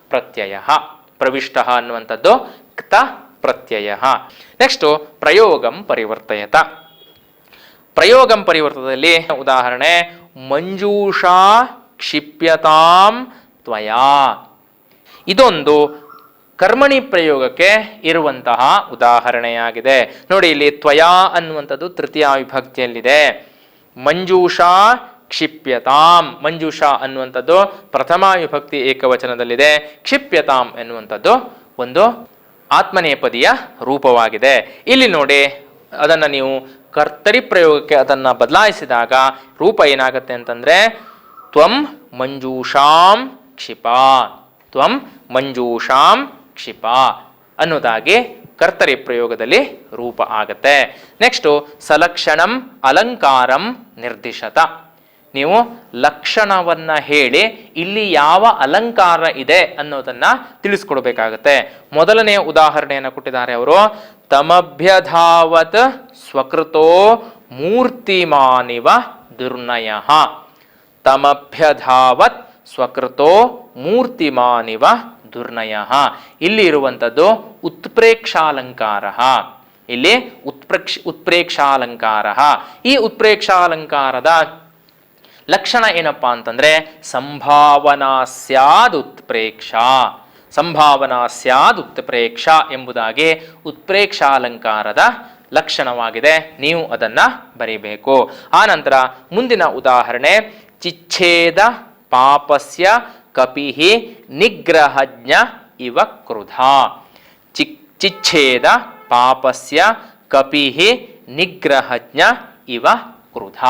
ಪ್ರತ್ಯಯ. ಪ್ರವಿಷ್ಟ ಅನ್ನುವಂಥದ್ದು ಕ್ತ ಪ್ರತ್ಯಯ. ನೆಕ್ಸ್ಟು ಪ್ರಯೋಗಂ ಪರಿವರ್ತಯತ. ಪ್ರಯೋಗಂ ಪರಿವರ್ತದಲ್ಲಿ ಉದಾಹರಣೆ ಮಂಜೂಷಾ ಕ್ಷಿಪ್ಯತಾಂ ತ್ವಯಾ. ಇದೊಂದು ಕರ್ಮಣಿ ಪ್ರಯೋಗಕ್ಕೆ ಇರುವಂತಹ ಉದಾಹರಣೆಯಾಗಿದೆ. ನೋಡಿ, ಇಲ್ಲಿ ತ್ವಯಾ ಅನ್ನುವಂಥದ್ದು ತೃತೀಯ ವಿಭಕ್ತಿಯಲ್ಲಿದೆ. ಮಂಜೂಷಾ ಕ್ಷಿಪ್ಯತಾಂ, ಮಂಜೂಷಾ ಅನ್ನುವಂಥದ್ದು ಪ್ರಥಮ ವಿಭಕ್ತಿ ಏಕವಚನದಲ್ಲಿದೆ. ಕ್ಷಿಪ್ಯತಾಂ ಎನ್ನುವಂಥದ್ದು ಒಂದು ಆತ್ಮನೇಪದಿಯ ರೂಪವಾಗಿದೆ. ಇಲ್ಲಿ ನೋಡಿ, ಅದನ್ನು ನೀವು ಕರ್ತರಿ ಪ್ರಯೋಗಕ್ಕೆ ಅದನ್ನು ಬದಲಾಯಿಸಿದಾಗ ರೂಪ ಏನಾಗುತ್ತೆ ಅಂತಂದರೆ ತ್ವಂ ಮಂಜೂಷಾಂ ಕ್ಷಿಪ, ತ್ವಂ ಮಂಜೂಷಾಂ ಕ್ಷಿಪ ಅನ್ನೋದಾಗಿ ಕರ್ತರಿ ಪ್ರಯೋಗದಲ್ಲಿ ರೂಪ ಆಗತ್ತೆ. ನೆಕ್ಸ್ಟು ಸಲಕ್ಷಣಂ ಅಲಂಕಾರಂ ನಿರ್ದಿಶತ. ನೀವು ಲಕ್ಷಣವನ್ನ ಹೇಳಿ ಇಲ್ಲಿ ಯಾವ ಅಲಂಕಾರ ಇದೆ ಅನ್ನೋದನ್ನ ತಿಳಿಸ್ಕೊಡ್ಬೇಕಾಗತ್ತೆ. ಮೊದಲನೆಯ ಉದಾಹರಣೆಯನ್ನು ಕೊಟ್ಟಿದ್ದಾರೆ ಅವರು. ತಮಭ್ಯಧಾವತ್ ಸ್ವಕೃತೋ ಮೂರ್ತಿಮಾನಿವ ದುರ್ನಯಃ. ತಮಭ್ಯಧಾವತ್ ಸ್ವಕೃತೋ ಮೂರ್ತಿಮಾನಿವ ದುರ್ನಯಃ. ಇಲ್ಲಿ ಇರುವಂಥದ್ದು ಉತ್ಪ್ರೇಕ್ಷಾಲಂಕಾರ. ಇಲ್ಲಿ ಉತ್ಪ್ರೇಕ್ಷಾಲಂಕಾರ. ಈ ಉತ್ಪ್ರೇಕ್ಷಾಲಂಕಾರದ ಲಕ್ಷಣ ಏನಪ್ಪಾ ಅಂತಂದ್ರೆ ಸಂಭಾವನಾ ಸ್ಯಾದ್ ಉತ್ಪ್ರೇಕ್ಷ. ಸಂಭಾವನಾ ಸ್ಯಾದ್ ಉತ್ಪ್ರೇಕ್ಷ ಎಂಬುದಾಗಿ ಉತ್ಪ್ರೇಕ್ಷಾಲಂಕಾರದ ಲಕ್ಷಣವಾಗಿದೆ. ನೀವು ಅದನ್ನ ಬರೀಬೇಕು. ಆನಂತರ ಮುಂದಿನ ಉದಾಹರಣೆ ಚಿಚ್ಛೇದ ಪಾಪಸ್ಯ ಕಪಿಹಿ ನಿಗ್ರಹಜ್ಞ ಇವ ಕ್ರುಧ. ಚಿಚ್ಛೇದ ಪಾಪಸ್ಯ ಕಪಿಹಿ ನಿಗ್ರಹಜ್ಞ ಇವ ಕ್ರುಧ.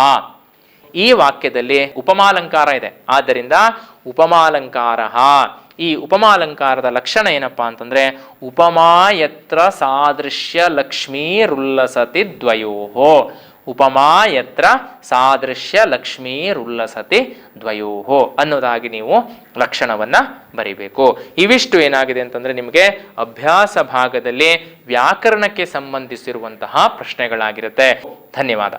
ಈ ವಾಕ್ಯದಲ್ಲಿ ಉಪಮಾಲಂಕಾರ ಇದೆ. ಆದ್ದರಿಂದ ಉಪಮಾಲಂಕಾರ ಈ ಉಪಮಾಲಂಕಾರದ ಲಕ್ಷಣ ಏನಪ್ಪಾ ಅಂತಂದ್ರೆ ಉಪಮಾ ಯತ್ರ ಸಾದೃಶ್ಯ ಲಕ್ಷ್ಮೀರುಲ್ಲಸತಿ ದ್ವಯೋಹೋ. ಉಪಮಾ ಯತ್ರ ಸಾದೃಶ್ಯ ಲಕ್ಷ್ಮೀರುಲ್ಲಸತಿ ದ್ವಯೋಹೋ ಅನ್ನೋದಾಗಿ ನೀವು ಲಕ್ಷಣವನ್ನ ಬರಿಬೇಕು. ಇವಿಷ್ಟು ಏನಾಗಿದೆ ಅಂತಂದ್ರೆ ನಿಮಗೆ ಅಭ್ಯಾಸ ಭಾಗದಲ್ಲಿ ವ್ಯಾಕರಣಕ್ಕೆ ಸಂಬಂಧಿಸಿರುವಂತಹ ಪ್ರಶ್ನೆಗಳಾಗಿರುತ್ತೆ. ಧನ್ಯವಾದ.